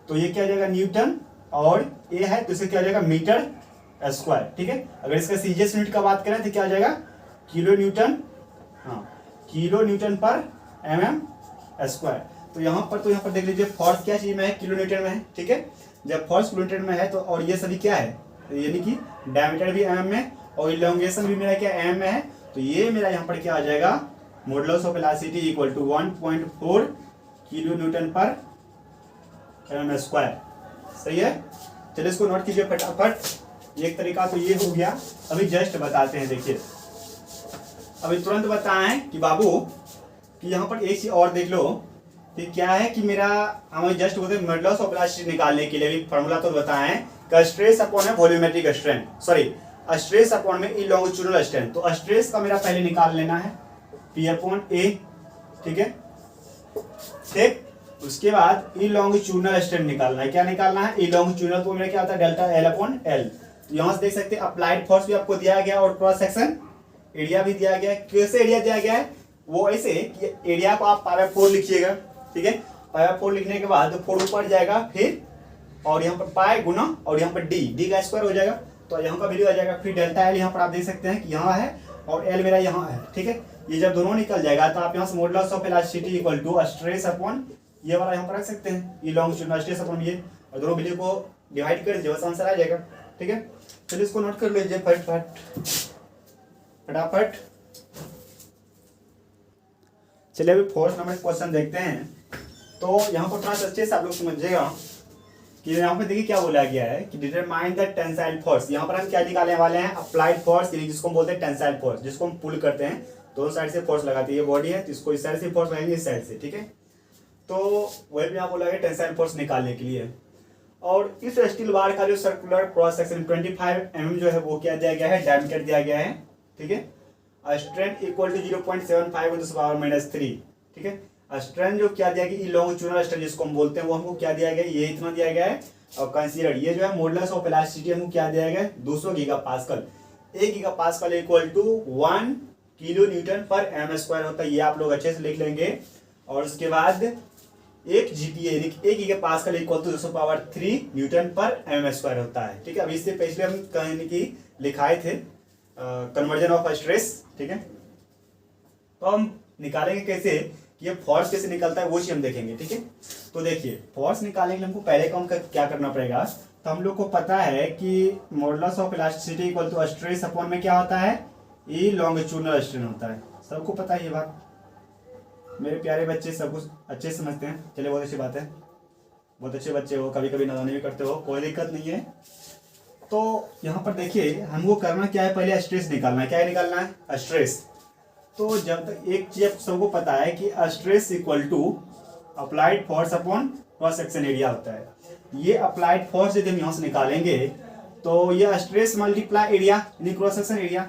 Speaker 1: तो ये क्या हो जाएगा न्यूटन और ए है तो इसे क्या हो जाएगा मीटर स्क्वायर, ठीक है। अगर इसका सीजीएस यूनिट का बात करें तो क्या हो जाएगा किलो न्यूटन, हाँ किलो न्यूटन पर mm स्क्वायर। तो यहाँ पर देख लीजिए फोर्स क्या चीज में है किलो न्यूटन में है, ठीक है, जब फोर्स किलो न्यूटन में है तो और ये सभी क्या है, यानी कि डायमीटर भी mm में और इलोंगेशन भी मेरा क्या mm में है, तो ये मेरा यहाँ पर क्या आ जाएगा modulus of elasticity equal to 1.4 kilo newton पर mm स्क्वायर, सही है। चलिए इसको नोट कीजिए फटाफट, एक तरीका तो ये हो गया। अभी जस्ट बताते हैं, देखिए अभी तुरंत बताएं कि बाबू कि यहाँ पर एक चीज और देख लो कि क्या है कि मेरा हमें जस्ट बोलते हैं मॉडुलस ऑफ इलास्टिसिटी निकालने के लिए भी फॉर्मूला तो बताएं कि स्ट्रेस अपॉन है volumetric strain, sorry stress upon में लॉन्गिट्यूडनल स्ट्रेन, तो स्ट्रेस का मेरा पहले निकाल लेना है पी अपॉन ए, ठीक है, ठीक, उसके बाद लॉन्गिट्यूडनल स्ट्रेन निकालना है, क्या निकालना है लॉन्गिट्यूडनल, तो मेरा क्या होता है डेल्टा एल अपॉन एल। तो यहाँ से देख सकते हैं अप्लाइड फोर्स भी आपको दिया गया और क्रॉस सेक्शन एरिया भी दिया गया है। कैसे एरिया दिया गया है, वो ऐसे कि एरिया को आप पाई बाय 4 लिखिएगा, ठीक है, पाई बाय 4 लिखने के बाद 4 ऊपर जाएगा फिर और यहाँ पर पाई गुना और यहाँ पर डी का स्क्वायर हो जाएगा, तो यहाँ का वैल्यू आ जाएगा, फिर डेल्टा एल यहाँ पर आप देख सकते हैं कि यहाँ है और एल मेरा यहाँ है, ठीक है, ये जब दोनों निकल जाएगा तो आप यहाँ से modulus of elasticity equal to stress upon ये वाला यहाँ पर रख सकते हैं लॉन्गिट्यूडनल स्ट्रेस अपॉन ये, और दोनों वैल्यू को डिवाइड कर दीजिए बस आंसर आ जाएगा, ठीक है। चलिए इसको नोट कर लीजिए फटाफट। चलिए अभी 4th नंबर क्वेश्चन देखते हैं। तो यहाँ पर थोड़ा अच्छे से आप लोग समझिएगा कि यहाँ पे देखिए क्या बोला गया है कि डिटरमाइन द टेंसाइल फोर्स। यहाँ पर हम क्या निकालने वाले हैं अप्लाइड फोर्स, जिसको हम बोलते हैं टेंसाइल फोर्स, जिसको हम पुल करते हैं, दोनों साइड से फोर्स लगाती है, ये बॉडी है तो इसको इस साइड से फोर्स लगाएंगे इस साइड से, ठीक है। तो वही भी यहाँ बोला गया टेंसाइल फोर्स निकालने के लिए, और इस स्टील बार का जो सर्कुलर क्रॉस सेक्शन 25 mm जो है वो क्या दिया गया है डायमीटर दिया गया है, ठीक है, स्ट्रेन इक्वल टू 0.75 × 10⁻³ ठीक है। स्ट्रेन जो क्या दिया गया लॉन्गिट्यूडनल स्ट्रेन जिसको हम बोलते हैं वो हमको क्या दिया गया ये इतना दिया गया है, और कंसीडर ये जो है मॉडुलस ऑफ इलास्टिसिटी हमको क्या दिया गया 200 gigapascal. 1 gigapascal equal to 1 kilo newton पर m² होता है, ये आप लोग अच्छे से लिख लेंगे। और उसके बाद 1 GPa 1 gigapascal equal to 2⁻³ newton पर m² होता है, ठीक है। अब इससे पहले हम कहने की लिखाए थे कन्वर्जन ऑफ स्ट्रेस, ठीक है। तो हम निकालेंगे कैसे कि ये फोर्स कैसे निकलता है वो चीज हम देखेंगे, ठीक है। तो देखिए फोर्स निकालने के लिए हमको पहले काम क्या करना पड़ेगा, तो हम लोग को पता है कि modulus of elasticity equal to stress upon में क्या होता है लॉन्गिट्यूडनल स्ट्रेन होता है, सबको पता है ये बात, मेरे प्यारे बच्चे सब कुछ अच्छे समझते हैं। चलिए बहुत अच्छी बात है, बहुत अच्छे बच्चे हो, कभी कभी नादानी भी करते हो, कोई दिक्कत नहीं है। तो यहाँ पर देखिए हमको करना क्या है, पहले स्ट्रेस निकालना है। क्या निकालना है स्ट्रेस। तो जब तक एक चीज सबको पता है कि stress equal to applied force upon cross section area होता है। ये अप्लाइड फोर्स यदि हम यहाँ से निकालेंगे तो ये स्ट्रेस मल्टीप्लाई एरिया यानी क्रॉस सेक्शन एरिया।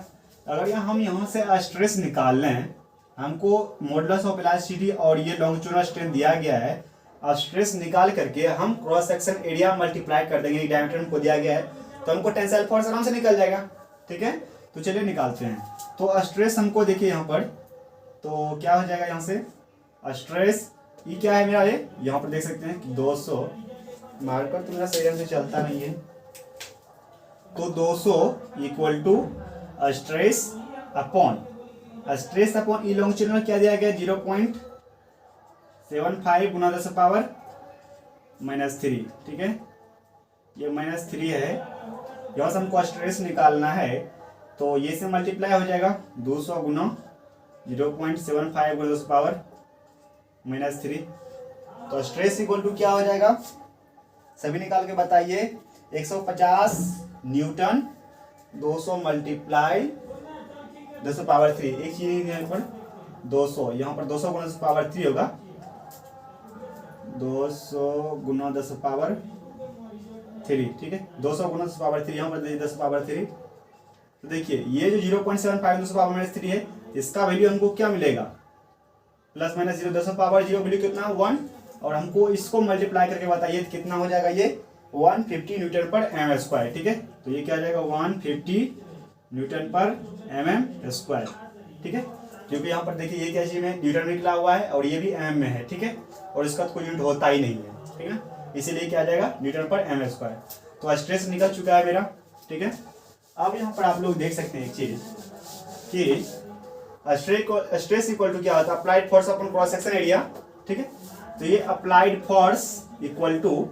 Speaker 1: अगर हम यहाँ से स्ट्रेस निकाल लें, हमको मॉडुलस ऑफ इलास्टिसिटी और ये लॉन्गिट्यूडनल स्ट्रेन दिया गया है, अब स्ट्रेस निकाल करके हम क्रॉस सेक्शन एरिया मल्टीप्लाई कर देंगे, डायमीटर हमको दिया गया है तो हमको टेंसाइल फोर्स आराम से निकल जाएगा। ठीक है, तो चलिए निकालते हैं। तो स्ट्रेस हमको देखिए यहाँ पर, तो क्या हो जाएगा यहाँ से स्ट्रेस, ये क्या है मेरा, ये यहाँ पर देख सकते हैं कि 200, मार्कर तो मेरा सही ढंग से चलता नहीं है, तो 200 equal to stress upon E longitudinal क्या दिया गया 0.75 गुना 10 पावर -3। ठीक है, ये -3 है, यहाँ से हमको स्ट्रेस निकालना है तो ये से मल्टीप्लाई हो जाएगा 200 गुना 0.75 गुना 10 पावर -3। तो स्ट्रेस इक्वल टू क्या हो जाएगा, सभी निकाल के बताइए। 150 न्यूटन 200 मल्टीप्लाई 10 पावर 3, एक चीज यहाँ पर 200, यहाँ पर 200 गुना 10 पावर 3 होगा, 200 गुना 10 पावर 3। ठीक है, 200 गुना 10 पावर 3, यहाँ पर 10 पावर 3। तो देखिए ये जो 0.75 10 पावर -3 है, इसका वैल्यू हमको क्या मिलेगा, प्लस माइनस 0, 10 पावर 0 वैल्यू कितना 1, और हमको इसको मल्टीप्लाई करके बताइए कितना हो जाएगा, ये 150 न्यूटन पर mm स्क्वायर। ठीक है, तो ये क्या आ जाएगा 150 न्यूटन पर mm स्क्वायर। ठीक है, क्योंकि यहाँ पर देखिए ये क्या चीज में न्यूटन में निकला हुआ है और ये भी mm में है। ठीक है, और इसका तो कोई यूनिट होता ही नहीं है। ठीक है ना, इसीलिए क्या आ जाएगा न्यूटन पर mm स्क्वायर। तो स्ट्रेस निकल चुका है मेरा। ठीक है, अब यहाँ पर आप लोग देख सकते हैं एक चीज कि स्ट्रेस इक्वल टू क्या होता है, applied force upon cross section area. ठीक है, तो ये अप्लाइड फोर्स इक्वल टू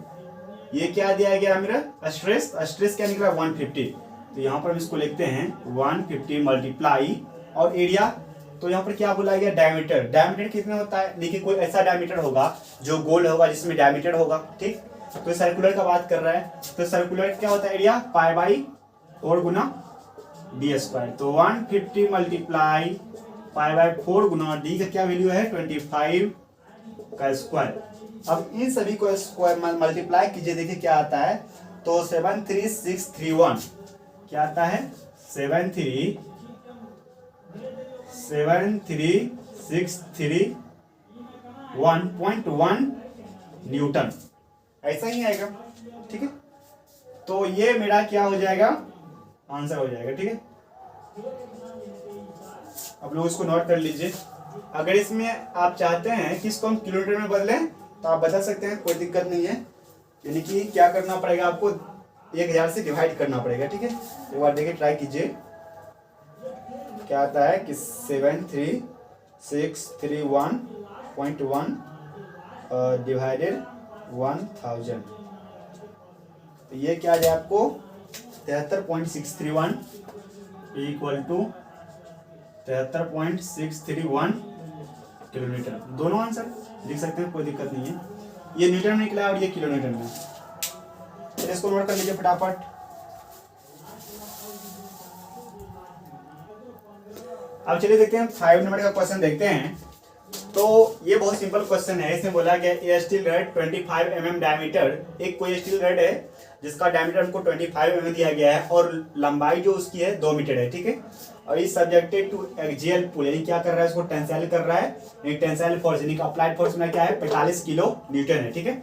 Speaker 1: ये क्या दिया गया मेरा स्ट्रेस क्या निकला 150। तो यहाँ पर हम इसको लिखते हैं 150 मल्टीप्लाई और एरिया, तो यहाँ पर क्या बोला गया डायमीटर कितना होता है, देखिए कोई ऐसा डायमीटर होगा जो गोल होगा जिसमें डायमीटर होगा। ठीक, तो सर्कुलर का बात कर रहा है, तो सर्कुलर क्या होता है area pi by 4 Guna D square. तो 150 multiply pi by 4 Guna D का क्या वैल्यू है 25 का स्क्वायर। अब इन सभी को स्क्वायर मल्टीप्लाई कीजिए, देखिए क्या आता है, तो 73631 क्या आता है 73631.1 न्यूटन, ऐसा ही आएगा। ठीक है, तो ये मेरा क्या हो जाएगा आंसर हो जाएगा। ठीक है, अब लोग इसको नोट कर लीजिए। अगर इसमें आप चाहते हैं कि इसको हम किलोमीटर में बदलें तो आप बदल सकते हैं, कोई दिक्कत नहीं है। यानी कि क्या करना पड़ेगा आपको, 1000 से डिवाइड करना पड़ेगा। ठीक है, एक बार देखिए ट्राई कीजिए क्या आता है कि 73631.1 डिवाइडेड 1000, तो ये क्या आ जाए आपको 73.631 इक्वल टू 73.631 किलोमीटर। दोनों आंसर लिख सकते हैं, कोई दिक्कत नहीं है। ये न्यूटन में निकला है और ये किलोमीटर में। चलिए इसको नोट कर लीजिए फटाफट। अब चलिए देखते हैं 5 नंबर का क्वेश्चन देखते हैं। तो ये बहुत सिंपल क्वेश्चन है। इसमें बोला गया ए स्टील रड 25 mm डायमीटर, एक कोई स्टील रड है जिसका डायमीटर हमको 25 mm दिया गया है और लंबाई जो उसकी है 2 मीटर है। ठीक है, और इस सब्जेक्टेड टू एक्सियल पुल, यानी क्या कर रहा है इसको टेंसाइल कर रहा है, टेंसाइल फोर्स यानी अप्लाइड फोर्स में क्या है 45 किलो न्यूटन है। ठीक है,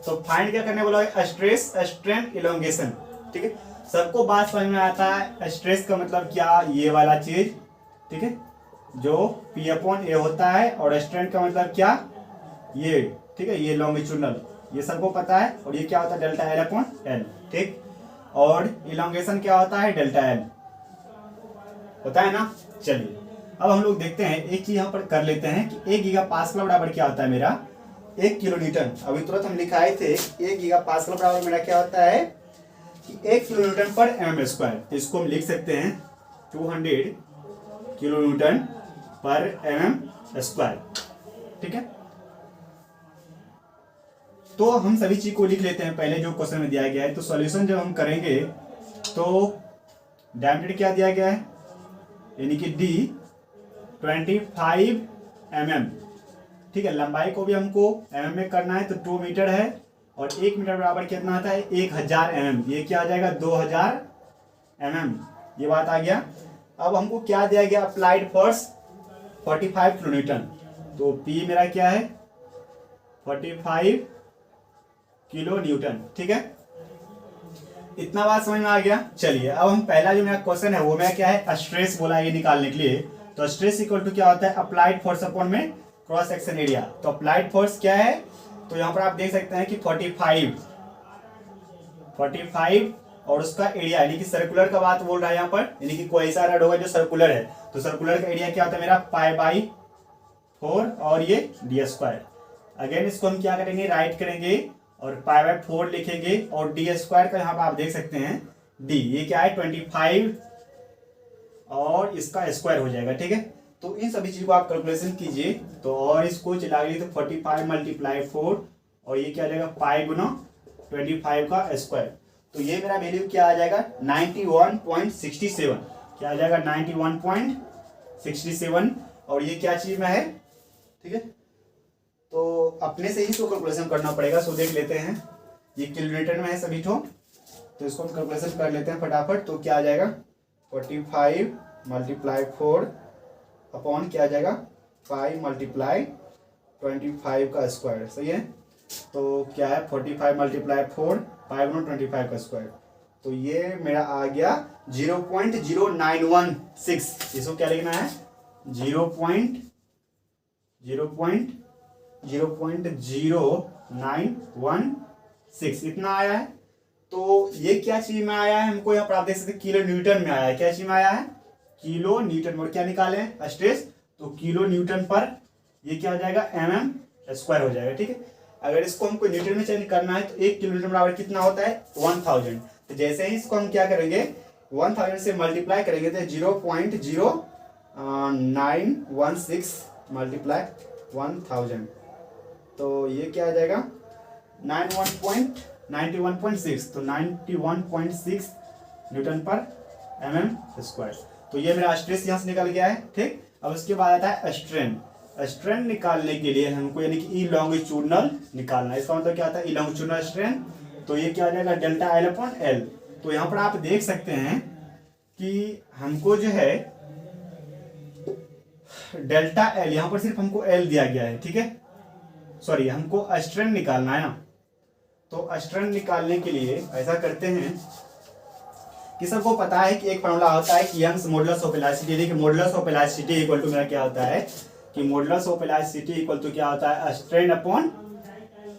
Speaker 1: तो फाइंड क्या करने बोला है स्ट्रेस स्ट्रेन इलोंगेशन। ठीक है, सबको बात समझ में आता है स्ट्रेस का मतलब क्या, ये वाला चीज। ठीक है, जो P अपॉन ए होता है, और स्ट्रेन का मतलब क्या ये। ठीक है, ये लॉन्गिट्यूडनल, ये सबको पता है। और ये क्या होता है डेल्टा एल अपॉन एल। ठीक, और इलोंगेशन क्या होता है डेल्टा एल होता है ना। चलिए अब हम लोग देखते हैं, एक चीज यहाँ पर कर लेते हैं कि 1 गीगा पास्कल बराबर क्या होता है मेरा 1 किलो न्यूटन। अभी तुरंत हम लिखाए थे 1 गीगा पास्कल बराबर मेरा क्या होता है कि 1 किलो न्यूटन पर mm स्क्वायर। तो इसको हम लिख सकते हैं 200 किलो न्यूटन पर mm स्क्वायर। ठीक है, तो हम सभी चीज को लिख लेते हैं पहले जो क्वेश्चन में दिया गया है। तो सॉल्यूशन जब हम करेंगे तो डायमीटर क्या दिया गया है, यानी कि D 25 mm ठीक है। लंबाई को भी हमको mm में करना है, तो 2 मीटर है, और 1 मीटर बराबर कितना आता है 1000 mm, ये क्या आ जाएगा 2000 mm, ये बात आ गया। अब हमको क्या दिया गया, अप्लाइड फोर्स 45 किलो न्यूटन, तो P मेरा क्या है 45 किलो न्यूटन, ठीक है। इतना बात समझ में आ गया। चलिए अब हम पहला जो मेरा क्वेश्चन है वो मेरा क्या है, स्ट्रेस बोला है ये निकालने के लिए। तो स्ट्रेस इक्वल टू क्या होता है, अप्लाइड फोर्स अपॉन में क्रॉस सेक्शन एरिया। तो अप्लाइड फोर्स क्या है, तो यहाँ पर आप देख सकते हैं कि 45 और उसका एरिया यानी कि सर्कुलर का बात बोल रहा है यहाँ पर, यानी कि कोई ऐसा रड होगा जो सर्कुलर है, तो सर्कुलर का एरिया क्या होता है मेरा π/4 और ये d²। अगेन इसको हम क्या करेंगे, राइट करेंगे और π/4 लिखेंगे, और d² का यहाँ पर आप देख सकते हैं d, ये क्या है 25 और इसका स्क्वायर हो जाएगा, ठीक है। तो इन सभी चीज को आप कैलकुलेशन कीजिए, तो और इसको चला गई तो 45 × 4 और ये क्या आ जाएगा पाई गुना 25 का स्क्वायर, तो ये मेरा वैल्यू क्या आ जाएगा 91.67, क्या आ जाएगा 91.67, और ये क्या चीज में है, ठीक है। तो अपने से ही इसको कैलकुलेशन करना पड़ेगा, सो देख लेते हैं, ये किलोमीटर में है सभी ठो, तो इसको हम कैलकुलेशन कर लेते हैं फटाफट। तो क्या आ जाएगा 45 × 4 अपॉन क्या आ जाएगा पाई × 25 का स्क्वायर, सही है। तो क्या है 45 × 4 पाई गुना 25 का स्क्वायर, तो ये मेरा आ गया 0.0916, इसको क्या लिखना है 0.0916, इतना आया है। तो ये क्या चीज में आया है हमको, यहाँ पर आप देख सकते हैं किलो न्यूटन में आया है, क्या चीज में आया है किलो न्यूटन, और क्या निकाले हैं स्ट्रेस, तो किलो न्यूटन पर ये क्या हो जाएगा mm² हो जाएगा, ठीक है। अगर इसको हमको न्यूटन में चेंज करना है तो 1 किलो न्यूटन बराबर कितना होता है 1000, तो जैसे ही इसको हम क्या करेंगे 1000 से मल्टीप्लाई करेंगे तो 0.0916 × 1000, तो ये क्या आ जाएगा 91.6, तो 91.6 न्यूटन पर mm²। तो ये मेरा स्ट्रेस यहाँ से निकल गया है, ठीक। अब उसके बाद आता है स्ट्रेन। स्ट्रेन निकालने के लिए हमको यानी कि इलोंगिट्यूडनल निकालना है, इसका मतलब क्या आता है इलोंगिट्यूडनल स्ट्रेन, तो ये क्या आ जाएगा ΔL/L। तो यहाँ पर आप देख सकते हैं कि हमको जो है ΔL, यहाँ पर सिर्फ हमको L दिया गया है, ठीक है, सॉरी हमको स्ट्रेन निकालना है ना। तो स्ट्रेन निकालने के लिए ऐसा करते हैं कि सबको पता है कि एक फॉर्मूला होता है कि यंग्स मॉडुलस ऑफ इलास्टिसिटी, यानी कि modulus of elasticity equal to मेरा क्या होता है कि modulus of elasticity equal to क्या होता है स्ट्रेन अपॉन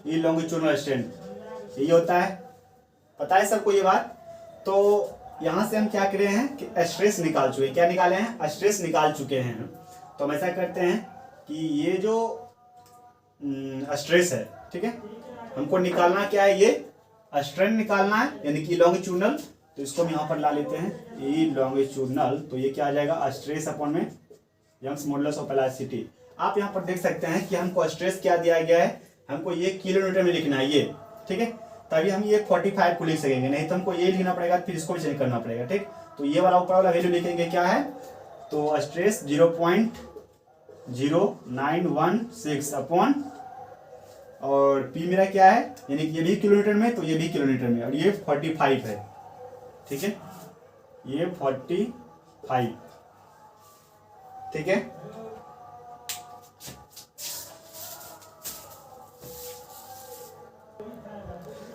Speaker 1: इलोंगिट्यूडनल स्ट्रेन, यही होता है, पता है सबको ये बात। तो यहाँ से हम क्या कर रहे हैं कि स्ट्रेस निकाल चुके हैं, क्या निकाले हैं स्ट्रेस निकाल चुके हैं। तो हम ऐसा करते हैं कि ये जो स्ट्रेस है, ठीक है, हमको निकालना क्या है, ये स्ट्रेन निकालना है यानी कि लॉन्गिट्यूडनल, तो इसको हम यहाँ पर ला लेते हैं ई लॉन्गिट्यूडनल, तो ये क्या आ जाएगा स्ट्रेस अपॉन में यंग्स मॉडुलस ऑफ इलास्टिसिटी। आप यहाँ पर देख सकते हैं कि हमको स्ट्रेस क्या दिया गया है, हमको ये किलो न्यूटन में लिखना है ये, ठीक है, तभी हम ये 45 को लिख सकेंगे, नहीं तो हमको ये लिखना पड़ेगा फिर इसको भी चेंज करना पड़ेगा, ठीक। तो ये वाला ऊपर वाला वैल्यू लिखेंगे क्या है, तो स्ट्रेस 0.0916 अपॉन, और पी मेरा क्या है यानी कि ये भी किलोमीटर में, तो ये भी किलोमीटर में, और ये 45 है, ठीक है, ये 45, ठीक है।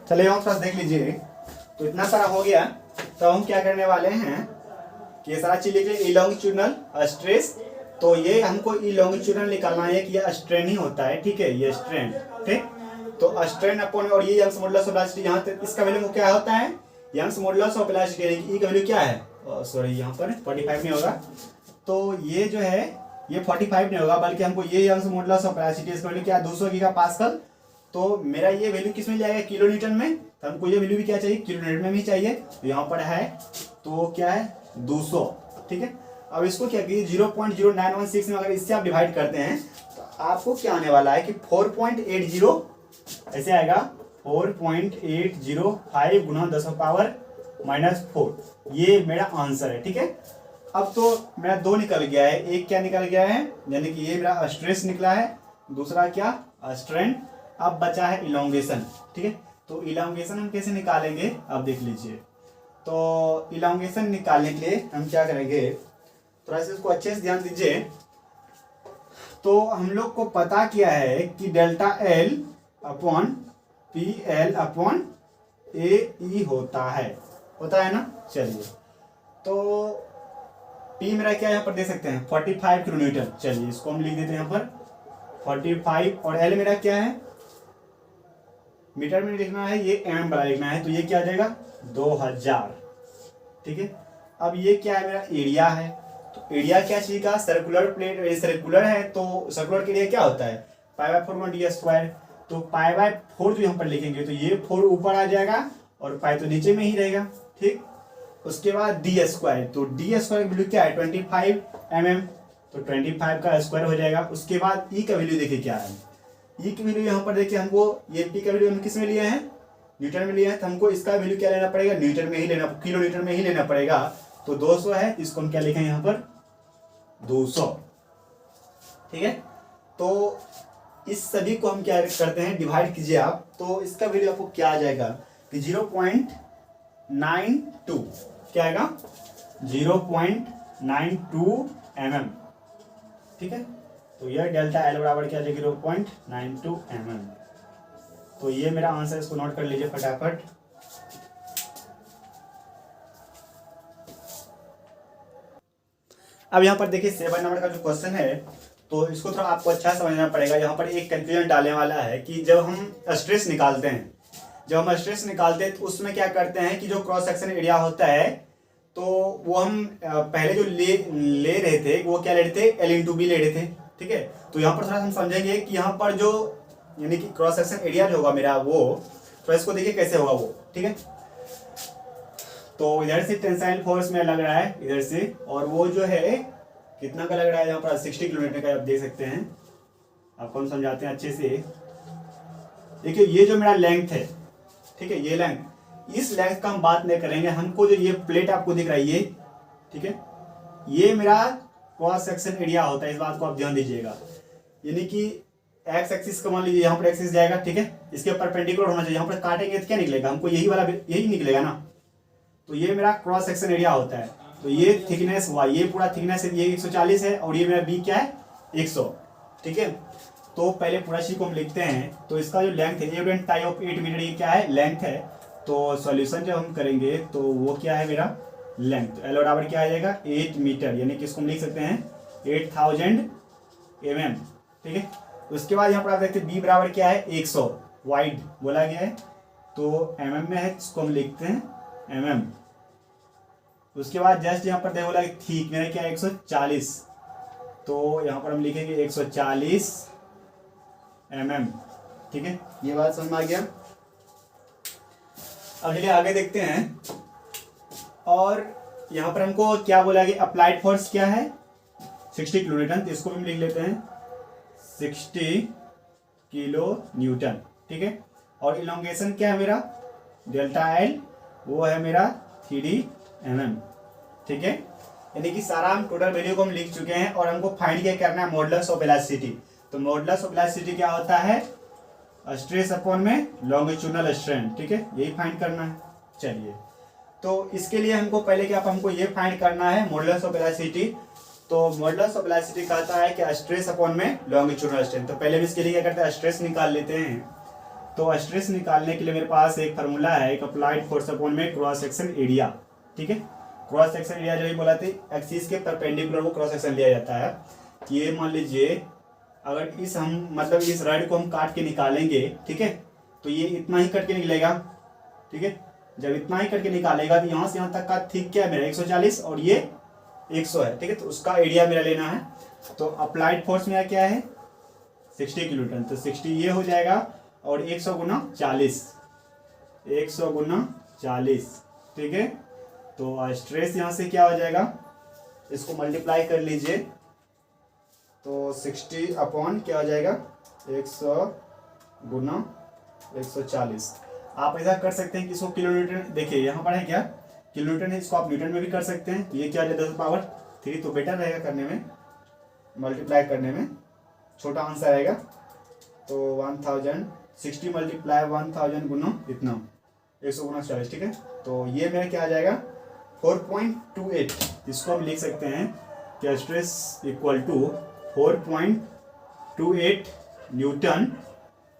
Speaker 1: चलिए हम थोड़ा देख लीजिए, तो इतना सारा हो गया। तो हम क्या करने वाले हैं कि ये सारा चीज लिख लिया इलोंगिट्यूडनल स्ट्रेस, तो ये हमको इलोंगिट्यूडनल निकालना है कि ये स्ट्रेन ही होता है, ठीक है, ये स्ट्रेन, ठीक। तो स्ट्रेन अपॉन, और ये यंग्स मॉडुलस ऑफ इलास्टिसिटी, यहाँ तक इसका वैल्यू क्या होता है यंग्स मॉडुलस ऑफ इलास्टिसिटी यानी कि ई का वैल्यू क्या है, सॉरी यहाँ पर 45 नहीं होगा, तो ये जो है ये 45 नहीं होगा, बल्कि हमको ये यंग्स मॉडुलस ऑफ इलास्टिसिटी इसका वैल्यू क्या है 200 गीगापास्कल। तो मेरा ये वैल्यू किस में जाएगा किलो न्यूटन में, तो हमको ये वैल्यू भी क्या चाहिए किलो न्यूटन में भी चाहिए, तो यहाँ पर है तो क्या है 200, ठीक है। अब इसको क्या कीजिए 0.0916 में अगर इससे आप डिवाइड करते हैं तो आपको क्या आने वाला है कि 4.80 ऐसे आएगा 4.805 गुना 10⁻⁻⁴, ये मेरा आंसर है, ठीक है। अब तो मेरा 2 निकल गया है, एक क्या निकल गया है यानी कि ये मेरा स्ट्रेस निकला है दूसरा क्या स्ट्रेंथ। अब बचा है इलोंगेशन, ठीक है। तो इलोंगेशन हम कैसे निकालेंगे अब देख लीजिए। तो इलोंगेशन निकालने के लिए हम क्या करेंगे, थोड़ा सा इसको अच्छे से ध्यान दीजिए। तो हम लोग को पता क्या है कि delta L upon P L upon A E होता है ना। चलिए, तो पी मेरा क्या यहाँ पर दे सकते हैं 45 किलो न्यूटन। चलिए इसको हम लिख देते हैं यहाँ पर 45, और एल मेरा क्या है, मीटर में लिखना है, ये एम वाला लिखना है, तो ये क्या आ जाएगा 2000, ठीक है। अब ये क्या है, मेरा एरिया है। तो एरिया क्या चीज का, सर्कुलर प्लेट, ये सर्कुलर है तो सर्कुलर के एरिया क्या होता है π/4 डी स्क्वायर। तो π/4 जो यहाँ पर लिखेंगे तो ये 4 ऊपर आ जाएगा और पाई तो नीचे में ही रहेगा, ठीक। उसके बाद डी स्क्वायर, तो डी स्क्वायर की वैल्यू क्या है 25 mm, तो 25 का स्क्वायर हो जाएगा। उसके बाद ई का वैल्यू देखिए क्या है, ई की वैल्यू यहाँ पर देखिए हमको, ये पी का वैल्यू हम किस में लिए हैं, न्यूटन में लिए हैं, तो हमको इसका वैल्यू क्या लेना पड़ेगा, न्यूटन में ही लेना, किलो न्यूटन में ही लेना पड़ेगा। तो 200 है, इसको हम क्या लिखें यहाँ पर 200, ठीक है। तो इस सभी को हम क्या करते हैं, डिवाइड कीजिए आप, तो इसका वैल्यू आपको क्या आ जाएगा कि 0.92, क्या आएगा 0.92 mm, ठीक है। तो यह डेल्टा एल बराबर क्या आ जाएगा 0.92 mm। तो ये मेरा आंसर, इसको नोट कर लीजिए फटाफट। अब यहाँ पर देखिए 7 नंबर का जो क्वेश्चन है, तो इसको थोड़ा आपको अच्छा समझना पड़ेगा। यहाँ पर एक कंफ्यूजन डालने वाला है कि जब हम स्ट्रेस निकालते हैं, तो उसमें क्या करते हैं कि जो क्रॉस सेक्शन एरिया होता है, तो वो हम पहले जो ले रहे थे वो क्या ले रहे थे, L/B ले रहे थे, ठीक है। तो यहाँ पर थोड़ा हम समझेंगे कि यहाँ पर जो यानी कि क्रॉस सेक्शन एरिया जो होगा मेरा वो, तो इसको देखिए कैसे होगा वो, ठीक है। तो इधर से टेंसाइल फोर्स में लग रहा है इधर से, और वो जो है कितना का लग रहा है यहाँ पर 60 किलोमीटर का, आप देख सकते हैं। आपको हम समझाते हैं अच्छे से। देखिए ये जो मेरा लेंथ है, ठीक है, ये लेंथ, इस लेंथ का हम बात नहीं करेंगे। हमको जो ये प्लेट आपको दिख रहा है ये, ठीक है, ये मेरा क्रॉस सेक्शन एरिया होता है, इस बात को आप ध्यान दीजिएगा। यानी कि एक्स एक्सिस का मान लीजिए यहाँ पर एक्सिस जाएगा, ठीक है, इसके परपेंडिकुलर होना चाहिए। यहाँ पर काटेंगे तो क्या निकलेगा, हमको यही वाला यही निकलेगा ना। तो ये मेरा क्रॉस सेक्शन एरिया होता है। तो ये थिकनेस हुआ, ये पूरा थिकनेस है, ये 140 है, और ये मेरा बी क्या है 100, ठीक है। तो पहले पूरा चीज को हम लिखते हैं। तो इसका जो लेंथ है 8 मीटर, ये क्या है लेंथ है। तो सॉल्यूशन जब हम करेंगे तो वो क्या है मेरा लेंथ, एल बराबर क्या आ जाएगा 8 मीटर, यानी कि इसको हम लिख सकते हैं 8000 mm, ठीक है। उसके बाद यहाँ पर आप देखते हैं बी बराबर क्या है 100, वाइड बोला गया है, तो mm में है, इसको हम लिखते हैं mm। उसके बाद जस्ट यहाँ पर देखो बोला ठीक मेरा क्या 140, तो यहाँ पर हम लिखेंगे 140 mm, ठीक है। ये बात समझ में आ गया। अब चलिए आगे देखते हैं। और यहाँ पर हमको क्या बोला कि अप्लाइड फोर्स क्या है 60 किलो न्यूटन, तो इसको भी हम लिख लेते हैं 60 किलो न्यूटन, ठीक है। और इलोंगेशन क्या है मेरा डेल्टा एल, वो है मेरा 3 mm, ठीक है। यानी कि सारा हम टोटल वैल्यू को हम लिख चुके हैं, और हमको फाइंड क्या करना है मॉडुलस ऑफ इलास्टिसिटी। तो मॉडुलस ऑफ इलास्टिसिटी क्या होता है, स्ट्रेस अपॉन में लॉन्गिट्यूडनल स्ट्रेन, ठीक है, यही फाइंड करना है। चलिए, तो इसके लिए हमको पहले क्या हमको ये फाइंड करना है मॉडुलस ऑफ इलास्टिसिटी। तो मॉडुलस ऑफ इलास्टिसिटी कहता है कि स्ट्रेस अपॉन में लॉन्गिट्यूडनल स्ट्रेन। तो पहले भी इसके लिए क्या करते हैं स्ट्रेस निकाल लेते हैं। तो स्ट्रेस निकालने के लिए मेरे पास एक फार्मूला है, एक अप्लाइड फोर्स अपॉन में क्रॉस सेक्शन एरिया, ठीक है। क्रॉस सेक्शन एरिया जो ही बोला थे, एक्सिस के परपेंडिकुलर वो क्रॉस सेक्शन लिया जाता है। ये मान लीजिए अगर इस हम मतलब इस रॉड को हम काट के निकालेंगे, ठीक है, तो ये इतना ही कट के निकलेगा, ठीक है। जब इतना ही कट के निकालेगा तो यहाँ से यहाँ तक का थिक क्या है मेरा 140, और ये 100 है, ठीक है। तो उसका एरिया मेरा लेना है। तो अप्लाइड फोर्स मेरा क्या है 60 किलो न्यूटन, तो 60 ये हो जाएगा, और 100 गुना 40, 100 गुना 40, ठीक है। तो स्ट्रेस यहाँ से क्या हो जाएगा, इसको मल्टीप्लाई कर लीजिए, तो 60 अपॉन क्या हो जाएगा 100 गुना 140। आप ऐसा कर सकते हैं कि इसको किलो न्यूटन, देखिए यहाँ पर है क्या किलो न्यूटन है, इसको आप न्यूटन में भी कर सकते हैं। तो ये क्या हो जाए 10 पावर 3, तो बेटर रहेगा करने में, मल्टीप्लाई करने में। छोटा आंसर आएगा। तो 1060 मल्टीप्लाई 1000 गुना इतना 100 गुना 40, ठीक है। तो ये मेरा क्या आ जाएगा 4.28। इसको हम लिख सकते हैं कि स्ट्रेस इक्वल टू 4.28 न्यूटन।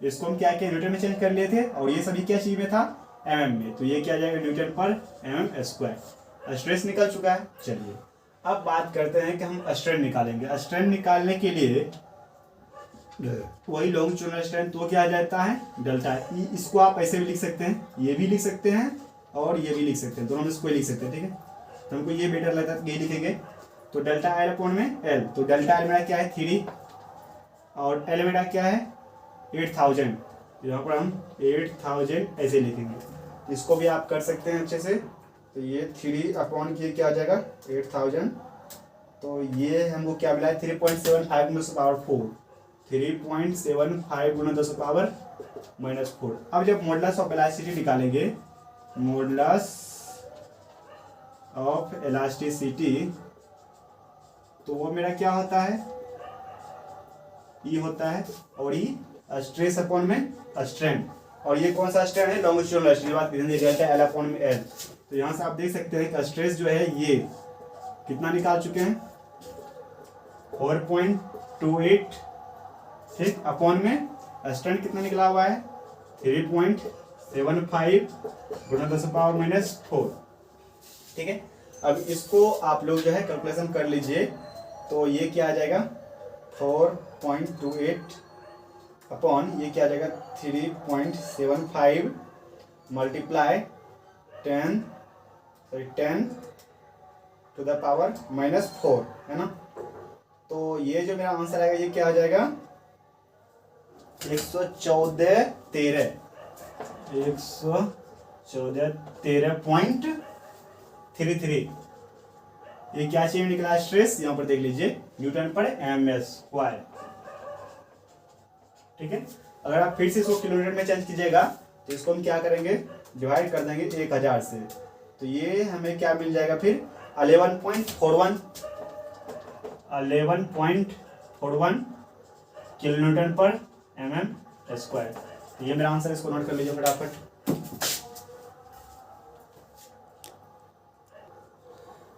Speaker 1: इसको हम क्या किया, न्यूटन में चेंज कर लिए थे, और ये सभी क्या चीज में था, एमएम में। तो ये क्या आ जाएगा न्यूटन पर एमएम स्क्वायर। स्ट्रेस निकल चुका है। चलिए अब बात करते हैं कि हम स्ट्रेन निकालेंगे। स्ट्रेन निकालने के लिए वही लॉन्गिट्यूडिनल स्ट्रेन तो क्या आ जाता है डेल्टा। इसको आप ऐसे भी लिख सकते हैं, ये भी लिख सकते हैं और ये भी लिख सकते हैं, दोनों में इसको लिख सकते हैं, ठीक है। तो हमको ये बेटर लगता है, ये लिखेंगे। तो डेल्टा एल अपॉन में एल, तो डेल्टा एल मेरा क्या है 3 और एल मेरा क्या है 8000। यहाँ पर हम 8000 ऐसे लिखेंगे। इसको भी आप कर सकते हैं अच्छे से। तो ये 3 अपॉन की क्या आ जाएगा 8000। तो ये हमको क्या मिला है 3.75 गुना 10⁻⁴, 3.75 गुना 10⁻⁻⁴। अब जब मॉडुलस ऑफ इलास्टिसिटी निकालेंगे, मॉडुलस ऑफ इलास्टिसिटी, तो वो मेरा क्या होता है ई होता है, और ई स्ट्रेस अपॉन में स्ट्रेन। और ये कौन सा स्ट्रेन है लॉन्गिट्यूडिनल स्ट्रेन, बात डेल्टा एल अपॉन में एल। तो यहाँ से आप देख सकते हैं कि स्ट्रेस जो है ये कितना निकाल चुके हैं 4.28, ठीक, अपॉन में स्ट्रेन कितना निकला हुआ है 3.75 गुना 10⁻⁻⁴, ठीक है। अब इसको आप लोग जो है कैलकुलेशन कर लीजिए। तो ये क्या आ जाएगा 4.28 अपॉन ये क्या आ जाएगा 3.75 मल्टीप्लाई 10 टू द पावर -4, है ना। तो ये जो मेरा आंसर आएगा ये क्या आ जाएगा 114.33। ये क्या चीज निकला स्ट्रेस, यहाँ पर देख लीजिए न्यूटन पर एम स्क्वायर, ठीक है। अगर आप फिर से इसको किलोमीटर में चेंज कीजिएगा तो इसको हम क्या करेंगे डिवाइड कर देंगे 1000 से। तो ये हमें क्या मिल जाएगा फिर 11.41 किलोन्यूटन पर एमएम स्क्वायर। तो ये मेरा आंसर, इसको नोट कर लीजिए फटाफट।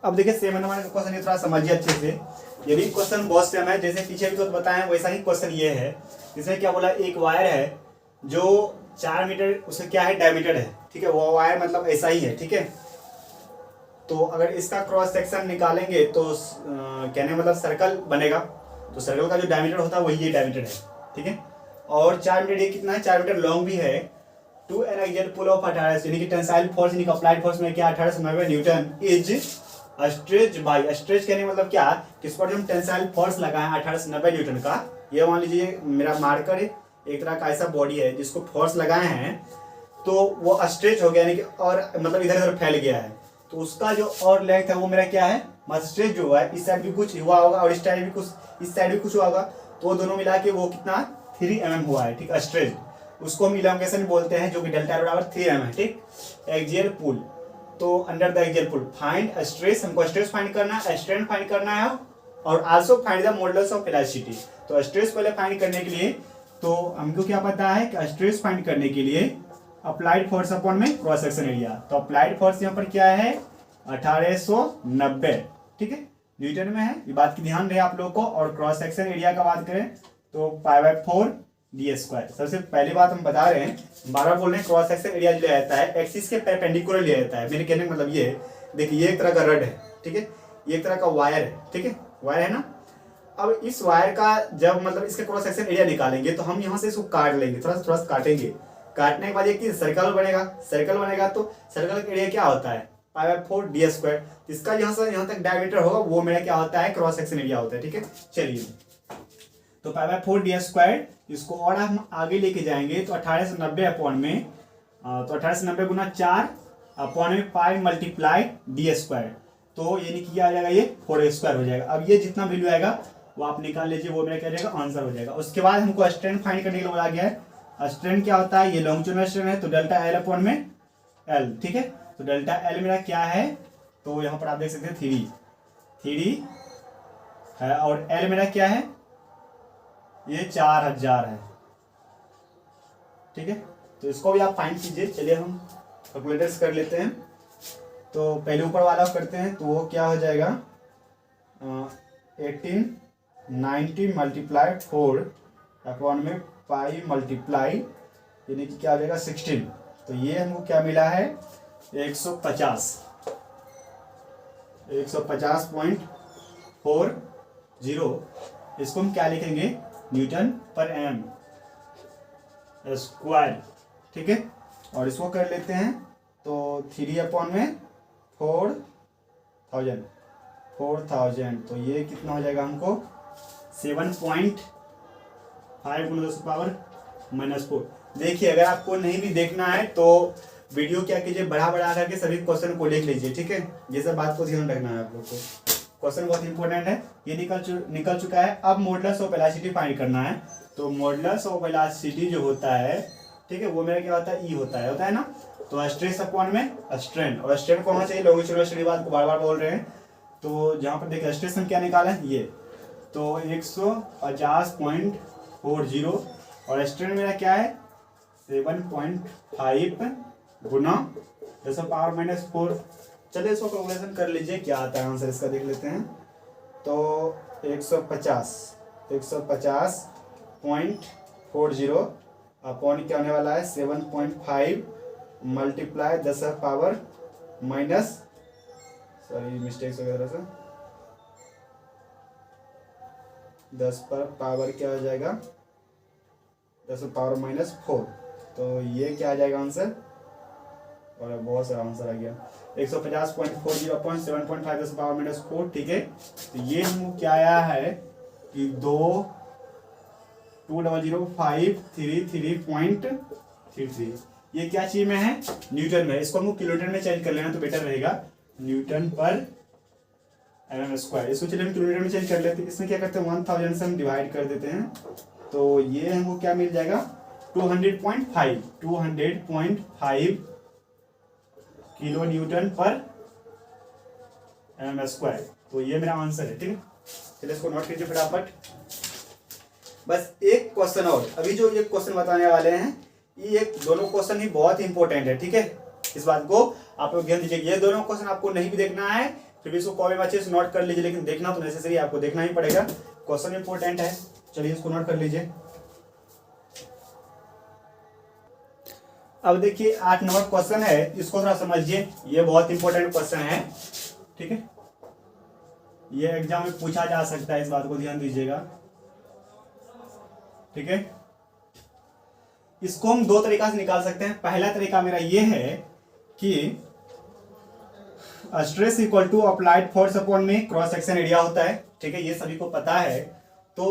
Speaker 1: अब देखिए सेम नंबर क्वेश्चन ये थोड़ा समझिए अच्छे से। ये भी क्वेश्चन बहुत सेम है, जैसे पीछे भी तो बताया वैसा ही क्वेश्चन ये है। इसमें क्या बोला, एक वायर है जो 4 मीटर उसका क्या है डायमीटर है, ठीक है। वो वायर मतलब ऐसा ही है, ठीक है। तो अगर इसका क्रॉस सेक्शन निकालेंगे तो कहने मतलब सर्कल बनेगा। तो सर्कल का जो डायमीटर होता है वही ये डायमीटर है, ठीक है। और 4 मीटर ये कितना है 4 मीटर लॉन्ग भी है। To an axial pull of 18 यानी कि टेंसाइल फोर्स यानी कि अप्लाइड फोर्स में क्या 1890 newton is stretch by, stretch कहने मतलब क्या कि इस पर जो हम टेंसाइल फोर्स लगाए 1890 न्यूटन का, ये मान लीजिए मेरा मार्कर है, एक तरह का ऐसा बॉडी है जिसको फोर्स लगाए हैं तो वो स्ट्रेच हो गया यानी कि और मतलब इधर उधर फैल गया है। तो उसका जो और लेंथ है वो मेरा क्या है स्ट्रेच जो हुआ है, इस साइड भी कुछ हुआ होगा और इस साइड भी कुछ, इस साइड भी कुछ हुआ होगा। तो वो दोनों मिला के वो कितना 3 mm हुआ है, ठीक, स्ट्रेच। उसको हम इलांगेशन बोलते हैं जो कि डेल्टा बराबर 3 mm है, ठीक। एक्सियल पुल, तो under the axial pull find stress, हमको स्ट्रेस फाइंड करना है, स्ट्रेन फाइंड करना है और also find the modulus of elasticity. तो स्ट्रेस पहले फाइंड करने के लिए तो हमको क्या पता है कि स्ट्रेस फाइंड करने के लिए अप्लाइड फोर्स अपॉन में क्रॉस सेक्शन एरिया। तो अप्लाइड फोर्स यहाँ पर क्या है 1890, ठीक है, न्यूटन में है, ये बात की ध्यान रहे आप लोगों को। और क्रॉस सेक्शन एरिया का बात करें तो π/4 d²। सबसे पहली बात हम बता रहे हैं, बार बार बोल रहे हैं क्रॉस सेक्शन एरिया जो लिया जाता है एक्सिस के परपेंडिकुलर लिया जाता है। मेरे कहने का मतलब ये देखिए, ये एक तरह का रड है, ठीक है, ये एक तरह का वायर है, ठीक है, वायर है ना। अब इस वायर का जब मतलब इसका क्रॉस सेक्शन एरिया निकालेंगे तो हम यहाँ से इसको काट लेंगे, थोड़ा सा काटेंगे। काटने के बाद एक सर्कल बनेगा, सर्कल बनेगा तो सर्कल का एरिया क्या होता है π/4 d²। इसका यहाँ से यहाँ तक डायमीटर होगा वो मेरा क्या होता है क्रॉस सेक्शन एरिया होता है, ठीक है। चलिए तो π/4 d², इसको और हम आगे लेके जाएंगे तो 1890 अपॉन में तो 1890 गुना 4 अपॉन में पाई मल्टीप्लाई d²। तो यानी कि क्या आ जाएगा ये 4² हो जाएगा। अब ये जितना वैल्यू आएगा वो आप निकाल लीजिए, वो मेरा क्या जाएगा आंसर हो जाएगा। उसके बाद हमको स्ट्रेन फाइंड करने के लिए बोला गया है। स्ट्रेन क्या होता है, ये लॉन्गिट्यूडिनल स्ट्रेन है तो डेल्टा एल अपॉन में एल, ठीक है। तो डेल्टा एल मेरा क्या है, तो यहाँ पर आप देख सकते हैं 3 है और एल मेरा क्या है ये 4000 है, ठीक है। तो इसको भी आप फाइंड कीजिए। चलिए हम कैलकुलेटर्स कर लेते हैं। तो पहले ऊपर वाला करते हैं, तो वो क्या हो जाएगा 1890 मल्टीप्लाई 4 अपॉन में पाई मल्टीप्लाई यानी कि क्या हो जाएगा 16। तो ये हमको क्या मिला है 150 150.40। इसको हम क्या लिखेंगे न्यूटन पर एम स्क्वायर, ठीक है। और इसको कर लेते हैं तो 3 अपॉन में 4000 तो ये कितना हो जाएगा हमको 7.5 ×10⁻⁻4। देखिए अगर आपको नहीं भी देखना है तो वीडियो क्या कीजिए बढ़ा करके सभी क्वेश्चन को लिख लीजिए, ठीक है। ये सब बात को ध्यान रखना है आप लोग को। क्वेश्चन बहुत इंपॉर्टेंट है। ये निकल चुका है। अब मॉडुलस ऑफ वेलोसिटी फाइंड करना है। तो मॉडुलस ऑफ वेलोसिटी जो होता है, ठीक है, वो मेरा क्या होता है ई होता है ना। तो स्ट्रेस अपॉन में स्ट्रेन, और स्ट्रेन को होना चाहिए लॉन्गिट्यूडिनल स्टडी बात को बार बोल रहे हैं। तो जहाँ पर देखिए स्ट्रेस हम क्या निकाला है ये, तो 150.40 और स्ट्रेन मेरा क्या है 7.5 गुना 10⁻⁻4। चलिए इसको कैलकुलेशन कर लीजिए क्या आता है आंसर इसका, देख लेते हैं। तो 150.40 अपॉन क्या होने वाला है 7.5 मल्टीप्लाई 10⁻⁻, सॉरी मिस्टेक्स वगैरह से 10 पर पावर क्या हो जाएगा 10⁻⁻4। तो ये क्या आ जाएगा आंसर, और बहुत सारा आंसर आ गया 150.40 अपॉन 7.5 10⁻⁻4, ठीक है। तो ये हमको क्या आया है कि 2005333.33। ये क्या चीज में है न्यूटन में। इसको हमको किलोमीटर में चेंज कर लेना तो बेटर रहेगा, न्यूटन पर एम स्क्वायर। इसको चलिए हम किलोमीटर में चेंज कर लेते हैं। इसमें क्या करते हैं 1000 से हम डिवाइड कर देते हैं। तो ये हमको क्या मिल जाएगा 200.5 किलो न्यूटन पर एम स्क्वायर। तो ये मेरा आंसर है, ठीक है। चलिए इसको नोट कीजिए फटाफट। बस एक क्वेश्चन और, अभी जो ये क्वेश्चन बताने वाले हैं ये दोनों क्वेश्चन ही बहुत इंपॉर्टेंट है, ठीक है। इस बात को आप लोग ध्यान दीजिए। ये दोनों क्वेश्चन आपको नहीं भी देखना है फिर भी इसको कॉपी में अच्छे से नोट कर लीजिए, लेकिन देखना तो नेसेसरी आपको देखना ही पड़ेगा, क्वेश्चन इंपॉर्टेंट है। चलिए इसको नोट कर लीजिए। अब देखिए 8 नंबर क्वेश्चन है, इसको थोड़ा समझिए। ये बहुत इंपॉर्टेंट क्वेश्चन है, ठीक है। ये एग्जाम में पूछा जा सकता है, इस बात को ध्यान दीजिएगा, ठीक है। इसको हम दो तरीका से निकाल सकते हैं। पहला तरीका मेरा ये है कि stress equal to applied force upon में क्रॉस सेक्शन एरिया होता है, ठीक है। ये सभी को पता है। तो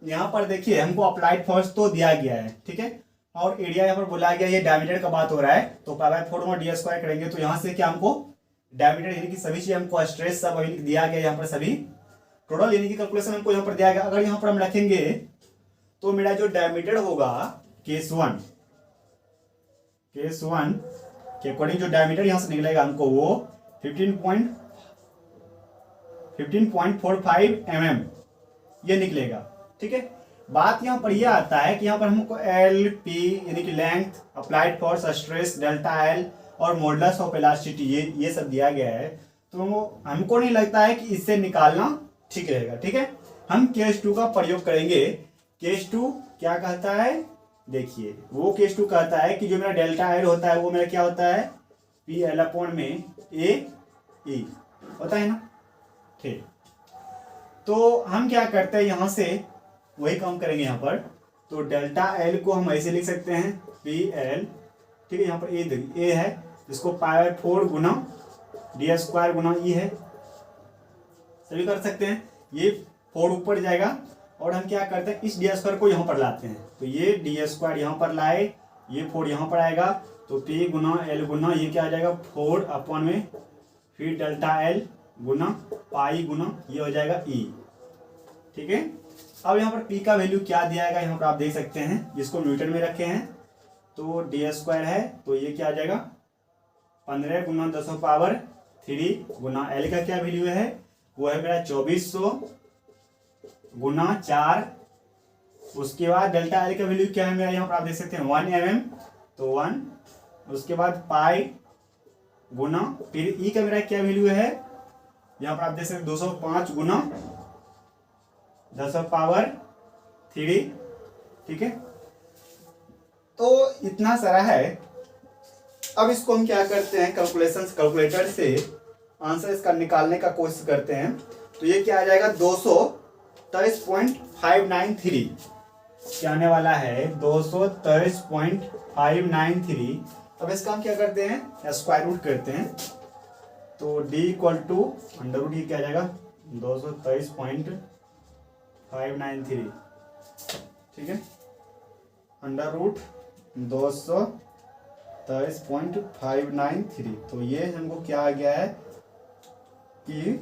Speaker 1: यहाँ पर देखिए हमको अप्लाइड फोर्स तो दिया गया है, ठीक है, और एरिया यहाँ पर बोला गया, ये डायमीटर का बात हो रहा है। तो π/4 में डी स्क्वायर करेंगे तो यहाँ से क्या हमको डायमीटर यानी कि सभी चीज हमको स्ट्रेस सब दिया गया यहाँ पर, सभी टोटल यानी कि कैलकुलेशन हमको यहाँ पर दिया गया। अगर यहाँ पर हम रखेंगे तो मेरा जो डायमीटर होगा केस वन के अकॉर्डिंग जो डायमीटर यहाँ से निकलेगा हमको वो 15.45 mm ये निकलेगा, ठीक है। बात यहाँ पर यह आता है कि यहाँ पर हमको एल पी यानी कि length, applied force, stress, delta L और मॉडुलस ऑफ इलास्टिसिटी ये सब दिया गया है। तो हमको नहीं लगता है कि इससे निकालना ठीक रहेगा, ठीक है। हम केस 2 का प्रयोग करेंगे। केस 2 क्या कहता है, देखिए वो केस 2 कहता है कि जो मेरा डेल्टा एल होता है वो मेरा क्या होता है पी एल अपॉन में ए ई होता है ना, ठीक। तो हम क्या करते हैं यहाँ से वही काम करेंगे यहाँ पर। तो डेल्टा एल को हम ऐसे लिख सकते हैं पी एल, ठीक है। यहाँ पर ए है जिसको π/4 गुना डी स्क्वायर गुना ई है, सभी कर सकते हैं। ये 4 ऊपर जाएगा और हम क्या करते हैं इस डी स्क्वायर को यहाँ पर लाते हैं। तो ये डी स्क्वायर यहाँ पर लाए, ये 4 यहाँ पर आएगा। तो पी गुना एल गुना ये क्या आ जाएगा 4 अपॉन में फिर डेल्टा एल गुना पाई गुना ये हो जाएगा ई, ठीक है। अब यहाँ पर P का वैल्यू क्या दिया जाएगा यहाँ पर आप देख सकते हैं, जिसको न्यूटन में रखे हैं। तो डी स्क्वायर है तो ये क्या आ जाएगा 15 गुना 10⁻³ गुना L का क्या वैल्यू है वो है मेरा 2400 गुना 4 उसके बाद डेल्टा एल का वैल्यू क्या है मेरा, यहाँ पर आप देख सकते हैं 1 mm, तो 1, उसके बाद पाई गुना, फिर ई का मेरा क्या वैल्यू है, यहाँ पर आप देख सकते हैं 205 गुना 10⁻3, ठीक है। तो इतना सारा है। अब इसको हम क्या करते हैं, कैलकुलेटर से आंसर इसका निकालने का कोशिश करते हैं। तो ये क्या आ जाएगा 223.593, क्या आने वाला है 223.593। अब इसका हम क्या करते हैं, स्क्वायर रूट करते हैं। तो d equal to under root, ये क्या आ जाएगा 223.593, ठीक है, अंडर रूट 223.593। तो ये हमको क्या आ गया है कि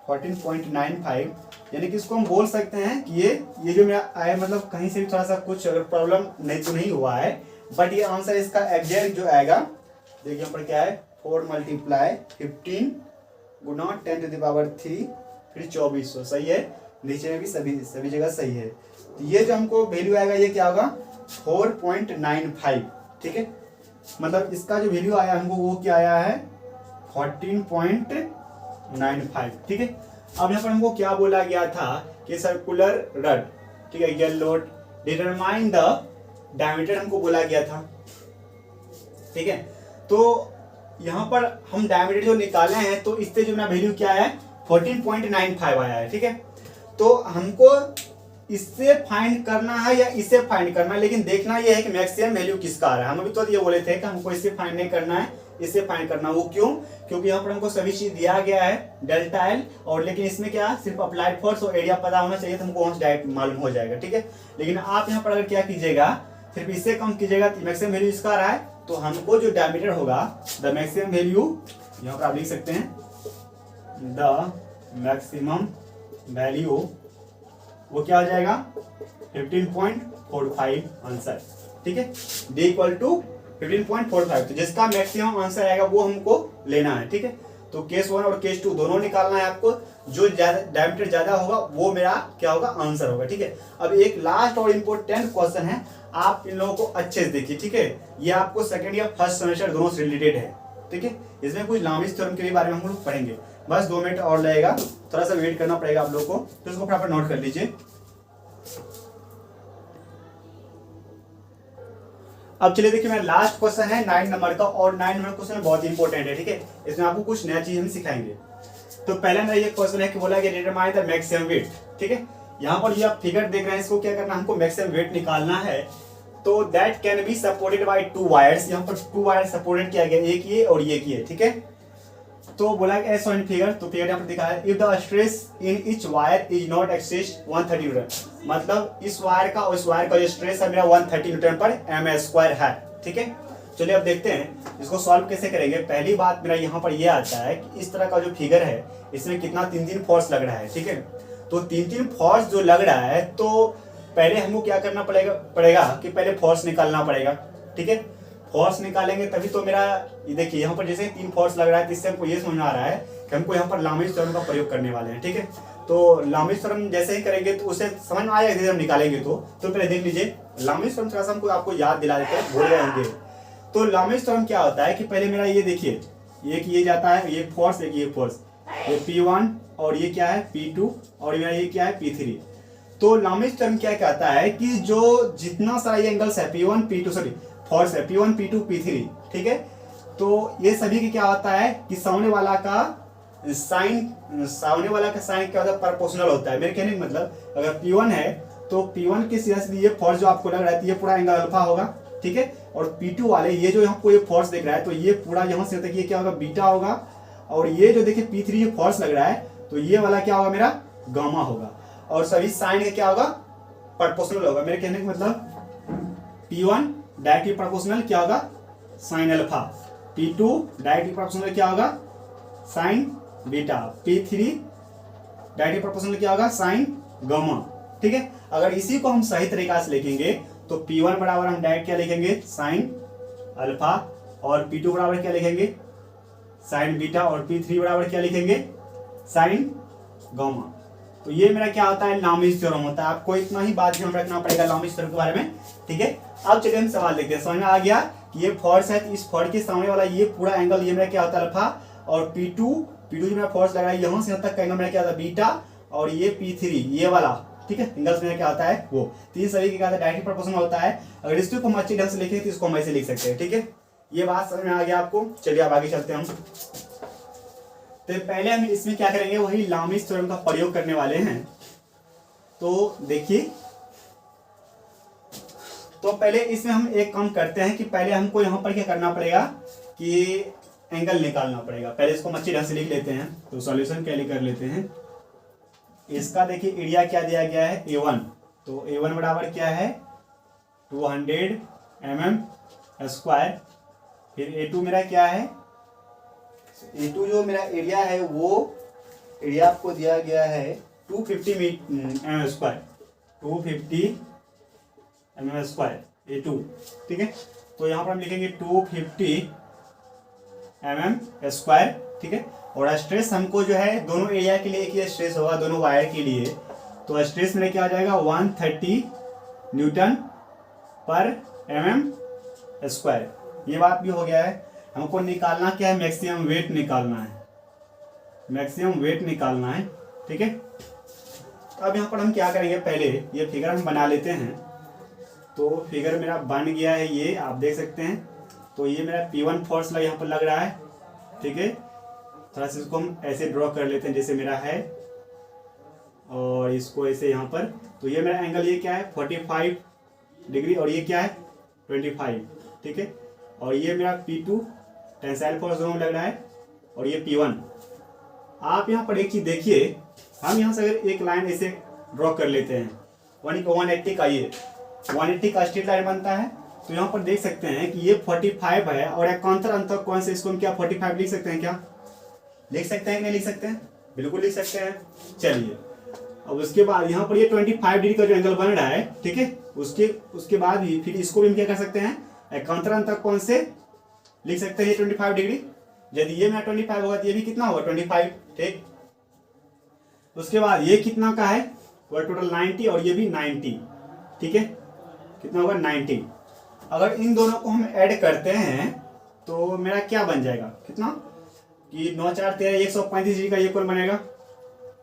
Speaker 1: 14.95, यानी कि इसको हम बोल सकते हैं कि ये जो मेरा आया, मतलब कहीं से भी थोड़ा सा कुछ अगर प्रॉब्लम नहीं हुआ है, बट ये आंसर इसका एग्जैक्ट जो आएगा, देखिए यहाँ पर क्या है 4 × 15 गुना 10⁻3 फिर 2400, सही है। नीचे में भी सभी जगह सही है। तो ये जो हमको वैल्यू आएगा ये क्या होगा 4.95, ठीक है। मतलब इसका जो वैल्यू आया हमको वो क्या आया है 14.95, ठीक है। अब यहाँ पर हमको क्या बोला गया था कि सर्कुलर रड, ठीक है, येलो डिटरमाइन द डायमीटर हमको बोला गया था, ठीक है। तो यहाँ पर हम डायमीटर जो निकाले हैं, तो इससे जो मेरा वैल्यू क्या है 14.95 आया है, ठीक है। तो हमको इससे फाइंड करना है या इससे फाइंड करना है, लेकिन देखना यह है कि मैक्सिमम वैल्यू किसका आ रहा है। हम अभी तो ये बोले थे कि हमको इससे फाइंड नहीं करना है, इससे फाइंड करना। वो क्यों? क्योंकि यहाँ पर हमको सभी चीज दिया गया है डेल्टा एल, और लेकिन इसमें क्या सिर्फ अप्लाइड फोर्स और एरिया पता होना चाहिए, तो हमको वहां डायरेक्ट मालूम हो जाएगा, ठीक है। लेकिन आप यहाँ पर अगर क्या कीजिएगा, सिर्फ इससे कम कीजिएगा, मैक्सिमम वैल्यू इसका आ रहा है, तो हमको जो डायमीटर होगा द मैक्सिमम वैल्यू, यहाँ पर आप लिख सकते हैं द मैक्सिमम वैल्यू, वो क्या हो जाएगा 15.45 आंसर, ठीक है। d इक्वल टू 15.45, तो जिसका मैक्सिमम आंसर आएगा वो हमको लेना है, ठीक है। तो केस 1 और केस 2 दोनों निकालना है आपको, जो डायमीटर ज्यादा होगा वो मेरा क्या होगा आंसर होगा, ठीक है। अब एक लास्ट और इम्पोर्टेंट क्वेश्चन है, आप इन लोगों को अच्छे से देखिए, ठीक है। ये आपको सेकंड या फर्स्ट सेमेस्टर दोनों से रिलेटेड है, ठीक है। इसमें कुछ लामिस थ्योरम के बारे में हम लोग पढ़ेंगे। बस 2 मिनट और लगेगा, थोड़ा सा वेट करना पड़ेगा आप लोगों को, तो इसको फटाफट नोट कर लीजिए। अब चलिए देखिए, मेरा लास्ट क्वेश्चन है 9 नंबर का, और 9 नंबर क्वेश्चन बहुत इंपॉर्टेंट है, ठीक है। इसमें आपको कुछ नया चीज हम सिखाएंगे। तो पहले मेरा ये क्वेश्चन है कि बोला कि डिटरमाइन द मैक्सिमम वेट, ठीक है। यहाँ पर ये आप फिगर देख रहे हैं, इसको क्या करना है, हमको मैक्सिमम वेट निकालना है। तो that can be supported by 2 wires, यहाँ पर 2 वायर सपोर्टेड किया गया, एक ये और ये किए, ठीक है। तो बोला कि एस इन फिगर, तो फिगर यहाँ पर दिखा है, if the stress in each wire is not exceed 130 Newton, मतलब इस वायर का और इस वायर का जो स्ट्रेस है मेरा 130 न्यूटन पर m² है, ठीक है। चलिए अब देखते हैं इसको सॉल्व कैसे करेंगे। पहली बात मेरा यहाँ पर यह आता है कि इस तरह का जो फिगर है इसमें कितना 3 फोर्स लग रहा है, ठीक है। तो 3 फोर्स जो लग रहा है, तो पहले हमको क्या करना पड़ेगा कि पहले फोर्स निकालना पड़ेगा, ठीक है। फोर्स निकालेंगे तभी तो मेरा, ये देखिए यहाँ पर जैसे 3 फोर्स लग रहा है, तो इससे हमको ये समझ में आ रहा है कि हमको यहाँ पर लामिस थ्योरम का प्रयोग करने वाले हैं, ठीक है। तो लामिस थ्योरम जैसे ही करेंगे तो उसे समझ में आएगा, जैसे हम निकालेंगे तो पहले देख लीजिए लामिस थ्योरम, थोड़ा सा हमको आपको याद दिला देते हैं, भूल गए होंगे। तो लामिस थ्योरम क्या होता है कि पहले मेरा ये देखिए, ये जाता है, ये फोर्स, ये फोर्स, ये P1 और ये क्या है P2 और मेरा ये क्या है P3। तो लामिस थ्योरम क्या कहता है कि जो जितना सारा ये एंगल्स है P1 P2 सॉरी फोर्स है P1 P2 P3, ठीक है। तो ये सभी की क्या होता है कि सामने वाला का साइन क्या होता है, प्रोपोर्शनल होता है। मेरे कहने का मतलब अगर P1 है तो P1 के सीधा सीधे ये फोर्स जो आपको लग रहा है ये पूरा एंगल अल्फा होगा, ठीक है। और P2 वाले ये जो हमको ये फोर्स दिख रहा है, तो ये पूरा यहाँ से ये क्या होगा बीटा होगा, और ये जो देखिए P3 ये फोर्स लग रहा है, तो ये वाला क्या होगा मेरा गामा होगा, और सभी साइन का क्या होगा प्रोपोर्शनल होगा। मेरे कहने का मतलब P1 डायरेक्टली प्रोपोर्शनल क्या होगा sine alpha, P2 directly proportional क्या होगा sign beta, P3 directly proportional क्या होगा साइन गामा, ठीक है। अगर इसी को हम सही तरीका से लिखेंगे तो P1 बराबर हम डायरेक्ट क्या लिखेंगे साइन अल्फा, और P2 बराबर क्या लिखेंगे साइन बीटा, और P3 बराबर क्या लिखेंगे साइन गामा, तो ये मेरा क्या होता है, लामिस थ्योरम होता है। आपको इतना ही बात ध्यान रखना पड़ेगा लामिस थ्योरम के बारे में, ठीक है। अब चलिए हम सवाल देखते हैं। समझ में आ गया कि ये फोर्स है, इस फोर्स के सामने वाला ये पूरा एंगल ये मेरा क्या होता है अल्फा, और P2 जो मेरा फोर्स लग रहा है यहाँ से यहाँ तक का एंगल मेरा क्या होता है बीटा, और ये P3 ये वाला, ठीक है, एंगल्स में क्या होता है वो। तो ये सभी क्या होता है डायरेक्टली प्रोपोर्शनल होता है। अगर इसको हम अच्छी ढंग से लिखें तो इसको हम ऐसे लिख सकते हैं, ठीक है। ये बात समझ में आ गया आपको। चलिए अब आगे चलते हैं हम। तो पहले हम इसमें क्या करेंगे, वही लामिस थ्योरम का प्रयोग करने वाले हैं। तो देखिए, तो पहले इसमें हम एक काम करते हैं कि पहले हमको यहाँ पर क्या करना पड़ेगा कि एंगल निकालना पड़ेगा। पहले इसको हम अच्छी ढंग से लिख लेते हैं। तो सॉल्यूशन क्या कर लेते हैं। इसका देखिए एरिया क्या दिया गया है, A1। तो A1 बराबर क्या है 200 mm²। फिर A2 मेरा क्या है, A2 जो मेरा एरिया है वो एरिया आपको दिया गया है 250 mm², 250 mm² A2, ठीक है। तो यहाँ पर हम लिखेंगे 250 mm², ठीक है। और स्ट्रेस हमको जो है दोनों एरिया के लिए एक ही स्ट्रेस होगा, दोनों वायर के लिए। तो स्ट्रेस मेरा क्या हो जाएगा 130 न्यूटन पर mm²। ये बात भी हो गया है। हमको निकालना क्या है, मैक्सिमम वेट निकालना है, मैक्सिमम वेट निकालना है, ठीक है। तो अब यहाँ पर हम क्या करेंगे, पहले ये फिगर हम बना लेते हैं। तो फिगर मेरा बन गया है, ये आप देख सकते हैं। तो ये मेरा P1 फोर्स यहाँ पर लग रहा है, ठीक है। थोड़ा सा इसको हम ऐसे ड्रॉ कर लेते हैं जैसे मेरा है, और इसको ऐसे यहाँ पर। तो ये मेरा एंगल ये क्या है 45 डिग्री, और ये क्या है 25, ठीक है। और ये मेरा P2 टेंसाइल फोर्स दोनों लग रहा है, और ये P1। आप यहाँ पर एक चीज देखिए, हम यहाँ से अगर एक लाइन ऐसे ड्रॉ कर लेते हैं 180 का, ये 180 का स्ट्रेट लाइन बनता है। तो यहाँ पर देख सकते हैं कि ये 45 है, और एकांतर अंतर कौन से, इसको हम क्या 45 लिख सकते हैं, क्या लिख सकते हैं कि नहीं लिख सकते हैं, बिल्कुल लिख सकते हैं। चलिए अब उसके बाद यहाँ पर ये 25 डिग्री का जो एंगल बन रहा है, ठीक है, उसके बाद ही फिर इसको भी हम क्या कर सकते हैं, एकांतर अंतर कौन से लिख सकते हैं, ये 25 डिग्री। यदि ये मेरा 25 होगा तो ये भी कितना होगा 25, ठीक। उसके बाद ये कितना का है, वो टोटल 90, और ये भी 90, ठीक है, कितना होगा 90। अगर इन दोनों को हम ऐड करते हैं तो मेरा क्या बन जाएगा, कितना कि 9 4 13 135 डिग्री का ये कोण बनेगा,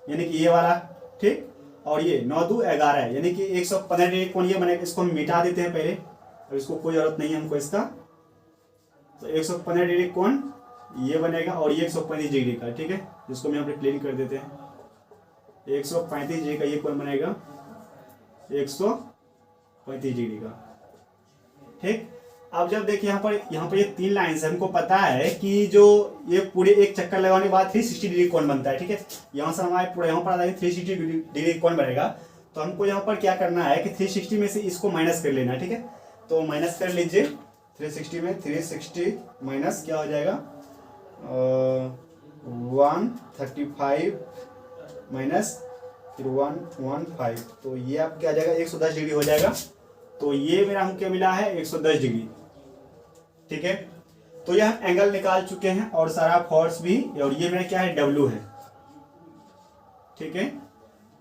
Speaker 1: यानी कि ये वाला, ठीक। और ये 9 2 11 यानी कि 115 डिग्री कोण ये बनेगा। इसको हम मिटा देते हैं पहले, अब इसको कोई जरूरत नहीं है हमको इसका। तो 115 डिग्री कोण ये बनेगा, और ये 135 डिग्री का, ठीक है, जिसको हम यहाँ पे प्लेन कर देते हैं। 135 डिग्री का ये कोण बनेगा 135 डिग्री का, ठीक। अब जब देखिए यहाँ पर ये 3 लाइन से हमको पता है कि जो ये पूरे एक चक्कर लगाने के बाद 360 डिग्री कोण बनता है, ठीक है। यहाँ से हमारे पूरा यहाँ पर आता है 360 डिग्री कोण बनेगा। तो हमको यहाँ पर क्या करना है कि 360 में से इसको माइनस कर लेना है, ठीक है। तो माइनस कर लीजिए 360 में, 360 माइनस क्या हो जाएगा 135 माइनस फिर 115, तो ये आप क्या आ जाएगा 110 डिग्री हो जाएगा। तो ये मेरा हमको मिला है 110 डिग्री, ठीक है। तो ये हम एंगल निकाल चुके हैं, और सारा फोर्स भी, और ये मेरा क्या है W है, ठीक है।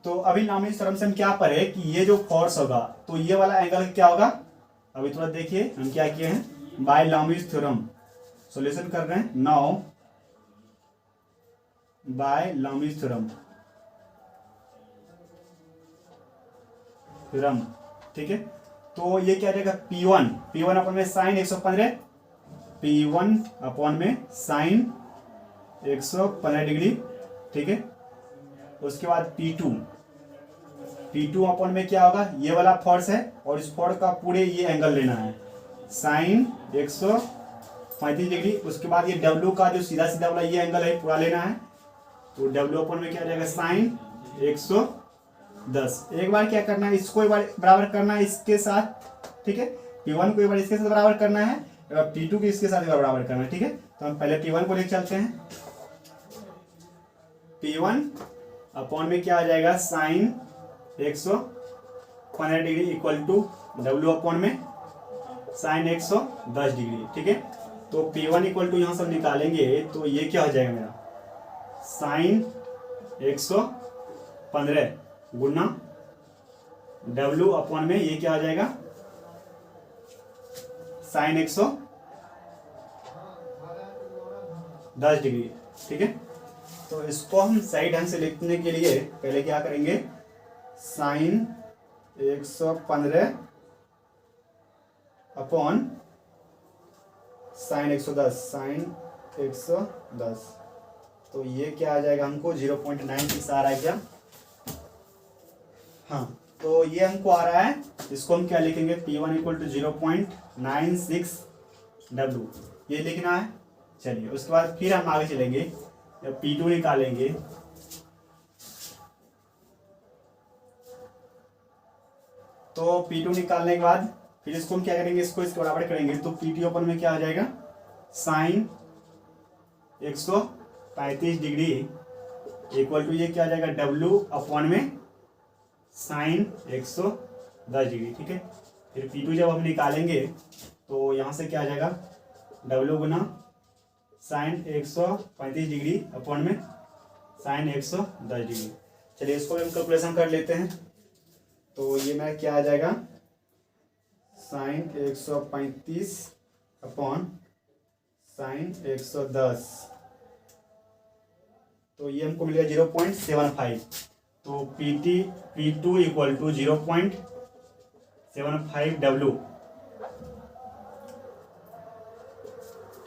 Speaker 1: तो अभी लामिस थ्योरम से हम क्या पढ़े कि ये जो फोर्स होगा तो ये वाला एंगल क्या होगा। अभी थोड़ा देखिए हम क्या किए हैं, बाय लामिस थ्योरम सॉल्यूशन कर रहे हैं। नाउ बाय लामिस थ्योरम, ठीक है। तो ये क्या रहेगा P1 अपन में साइन 115, P1 अपॉन में साइन 115 डिग्री, ठीक है। उसके बाद P2 अपॉन में क्या होगा, ये वाला फोर्स है, और इस फोर्स का पूरे ये एंगल लेना है साइन 135 डिग्री। उसके बाद ये W का जो सीधा सीधा वाला ये एंगल है पूरा लेना है। तो W अपॉन में क्या जाएगा साइन 110। एक बार क्या करना है, इसको एक बार बराबर करना है इसके साथ, ठीक है। P1 को एक बार इसके साथ बराबर करना है, और P2 को इसके साथ एक बार बराबर करना है, ठीक है। तो हम पहले P1 को लेकर चलते हैं। P1 अपॉन में क्या आ जाएगा sine 115 degree equal to W upon में साइन 110 डिग्री, ठीक है। तो P1 इक्वल टू यहाँ से निकालेंगे तो ये क्या हो जाएगा मेरा साइन 15 गुना W अपॉन में ये क्या आ जाएगा साइन 110 डिग्री। ठीक है, तो इसको हम सही ढंग से लिखने के लिए पहले क्या करेंगे, साइन 115 अपॉन साइन 110 तो ये क्या आ जाएगा हमको 0.96 आ रहा है क्या। हाँ, तो ये हमको आ रहा है, इसको हम क्या लिखेंगे P1 इक्वल टू 0.96 W ये लिखना है। चलिए उसके बाद फिर हम आगे चलेंगे, जब P2 निकालेंगे तो P2 निकालने के बाद फिर इसको हम क्या करेंगे, इसको इसके बराबर करेंगे तो P2 अपन में क्या आ जाएगा साइन 135 डिग्री इक्वल टू ये क्या आ जाएगा W अपॉन में साइन 110 डिग्री। ठीक है, फिर P2 जब हम निकालेंगे तो यहाँ से क्या आ जाएगा W गुना साइन 135 डिग्री अपॉन में साइन 110 डिग्री। चलिए इसको हम कैलकुलेशन कर लेते हैं, तो ये मेरा क्या आ जाएगा साइन 135 अपॉन साइन 110 तो ये हमको मिलेगा 0.75। तो P2 इक्वल टू 0.75 W।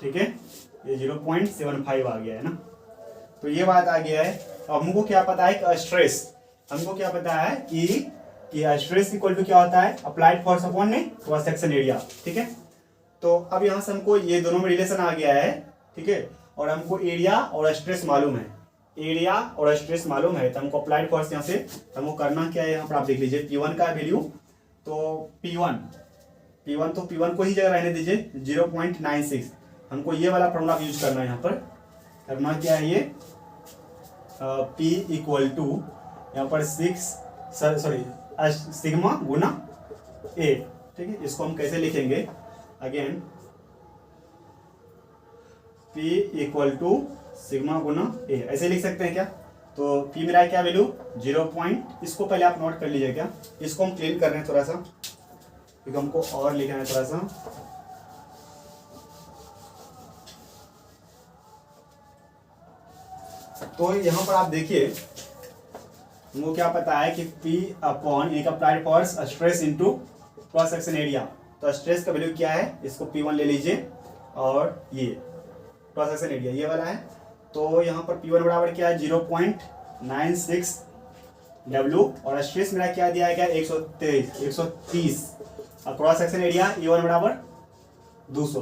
Speaker 1: ठीक है, ये 0.75 आ गया है ना, तो ये बात आ गया है। अब हमको क्या पता है कि स्ट्रेस, हमको क्या पता है कि स्ट्रेस इक्वल टू क्या होता है अप्लाइड फोर्स अपॉन में क्रॉस सेक्शन एरिया। ठीक है, तो अब यहाँ से हमको ये दोनों में रिलेशन आ गया है। ठीक है, और हमको एरिया और स्ट्रेस मालूम है, एरिया और स्ट्रेस मालूम है, तो हमको अप्लाइड फोर्स यहाँ से हमको करना क्या है, यहाँ पर आप देख लीजिए P1 का वैल्यू, तो P1 तो P1 को ही जगह रहने दीजिए 0.96। हमको ये वाला फॉर्मूला यूज करना है, यहाँ पर करना क्या है ये P इक्वल टू यहाँ पर सिग्मा गुना A। ठीक है, इसको हम कैसे लिखेंगे again P equal to sigma गुना A, ऐसे लिख सकते हैं क्या। तो P मेरा क्या वैल्यू 0. इसको पहले आप नोट कर लीजिए क्या, इसको हम क्लीन कर रहे हैं थोड़ा सा क्योंकि हमको और लिखना है थोड़ा सा। तो यहाँ पर आप देखिए हमको क्या पता है कि P अपॉन एक applied force stress into cross section area, तो स्ट्रेस का वैल्यू क्या है, इसको P1 ले लीजिए और ये क्रॉस सेक्शन एरिया ये वाला है। तो यहाँ पर P1 बराबर क्या है 0.96 W और स्ट्रेस मेरा क्या दिया है क्या 130 और क्रॉस सेक्शन एरिया E1 बराबर 200।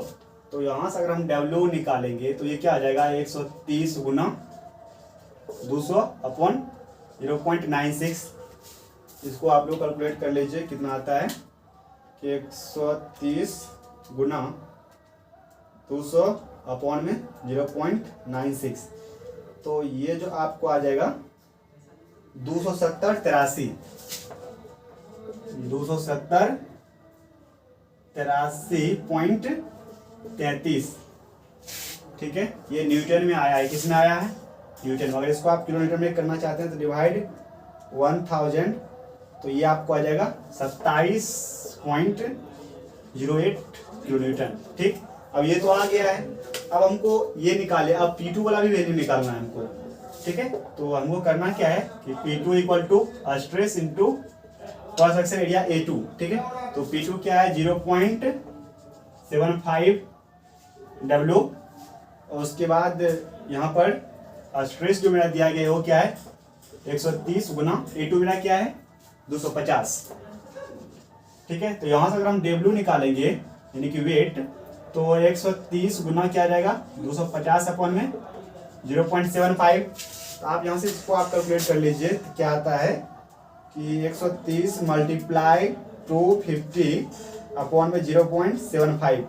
Speaker 1: तो यहाँ से अगर हम W निकालेंगे तो ये क्या आ जाएगा 130 गुना 200 अपॉन 0.96। इसको आप लोग कैलकुलेट कर लीजिए कितना आता है कि 130 गुना 200 अपॉन में 0.96, तो ये जो आपको आ जाएगा 270 83.33। ठीक है, ये न्यूटन में आया है, किसमें आया है न्यूटन। अगर इसको आप किलोमीटर में करना चाहते हैं तो डिवाइड 1000, तो ये आपको आ जाएगा 27.08 किलोन्यूटन। ठीक, अब ये तो आ गया है, अब हमको ये निकाले, अब P2 वाला भी वैल्यू निकालना है हमको। ठीक है, तो हमको करना क्या है कि P2 equal to stress into cross section area A2। ठीक है, तो P2 क्या है 0.75 W और उसके बाद यहाँ पर स्ट्रेस जो मेरा दिया गया है वो क्या है 130 गुना A2 मेरा क्या है 250। ठीक है, तो यहाँ से अगर हम W निकालेंगे यानी कि वेट, तो 130 गुना क्या आ जाएगा 250 अपॉन में 0.75। तो आप यहाँ से इसको आप कैलकुलेट कर लीजिए, तो क्या आता है कि 130 मल्टीप्लाई 250 अपॉन में 0.75,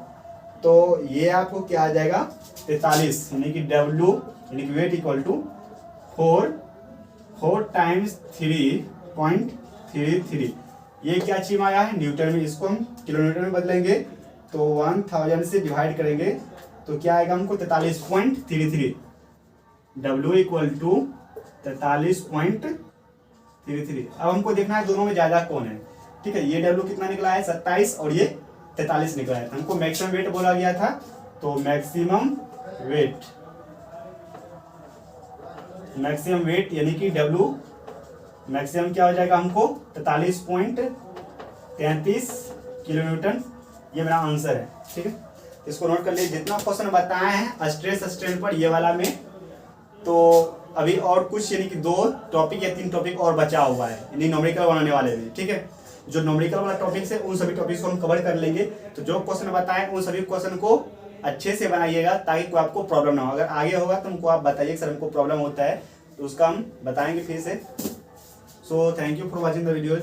Speaker 1: तो ये आपको क्या आ जाएगा 43, यानी कि W यानी कि वेट इक्वल टू 4 टाइम्स 3.33। ये क्या चीज आया है न्यूटन में, इसको हम किलोमीटर में बदलेंगे तो 1000 से डिवाइड करेंगे तो क्या आएगा हमको 43.33। W equal to 43.33 33। अब हमको देखना है दोनों में ज्यादा कौन है, ठीक है। ये W कितना निकला है 27 और ये 43 निकला है। हमको मैक्सिमम वेट बोला गया था, तो मैक्सिमम वेट यानी कि W मैक्सिमम क्या हो जाएगा हमको 43.33 किलो न्यूटन। ये मेरा आंसर है, ठीक है। इसको नोट कर लीजिए। जितना क्वेश्चन बताए हैं स्ट्रेस स्ट्रेन पर ये वाला में, तो अभी और कुछ यानी कि 2 टॉपिक या 3 टॉपिक और बचा हुआ है यानी न्यूमेरिकल बनाने वाले में, ठीक है। जो न्यूमेरिकल वाला टॉपिक है उन सभी टॉपिक्स को हम कवर कर लेंगे। तो जो क्वेश्चन बताएं उन सभी क्वेश्चन को अच्छे से बनाइएगा ताकि कोई आपको प्रॉब्लम ना हो। अगर आगे होगा तो हमको आप बताइए सर हमको प्रॉब्लम होता है, तो उसका हम बताएंगे फिर से। So thank you for watching the video.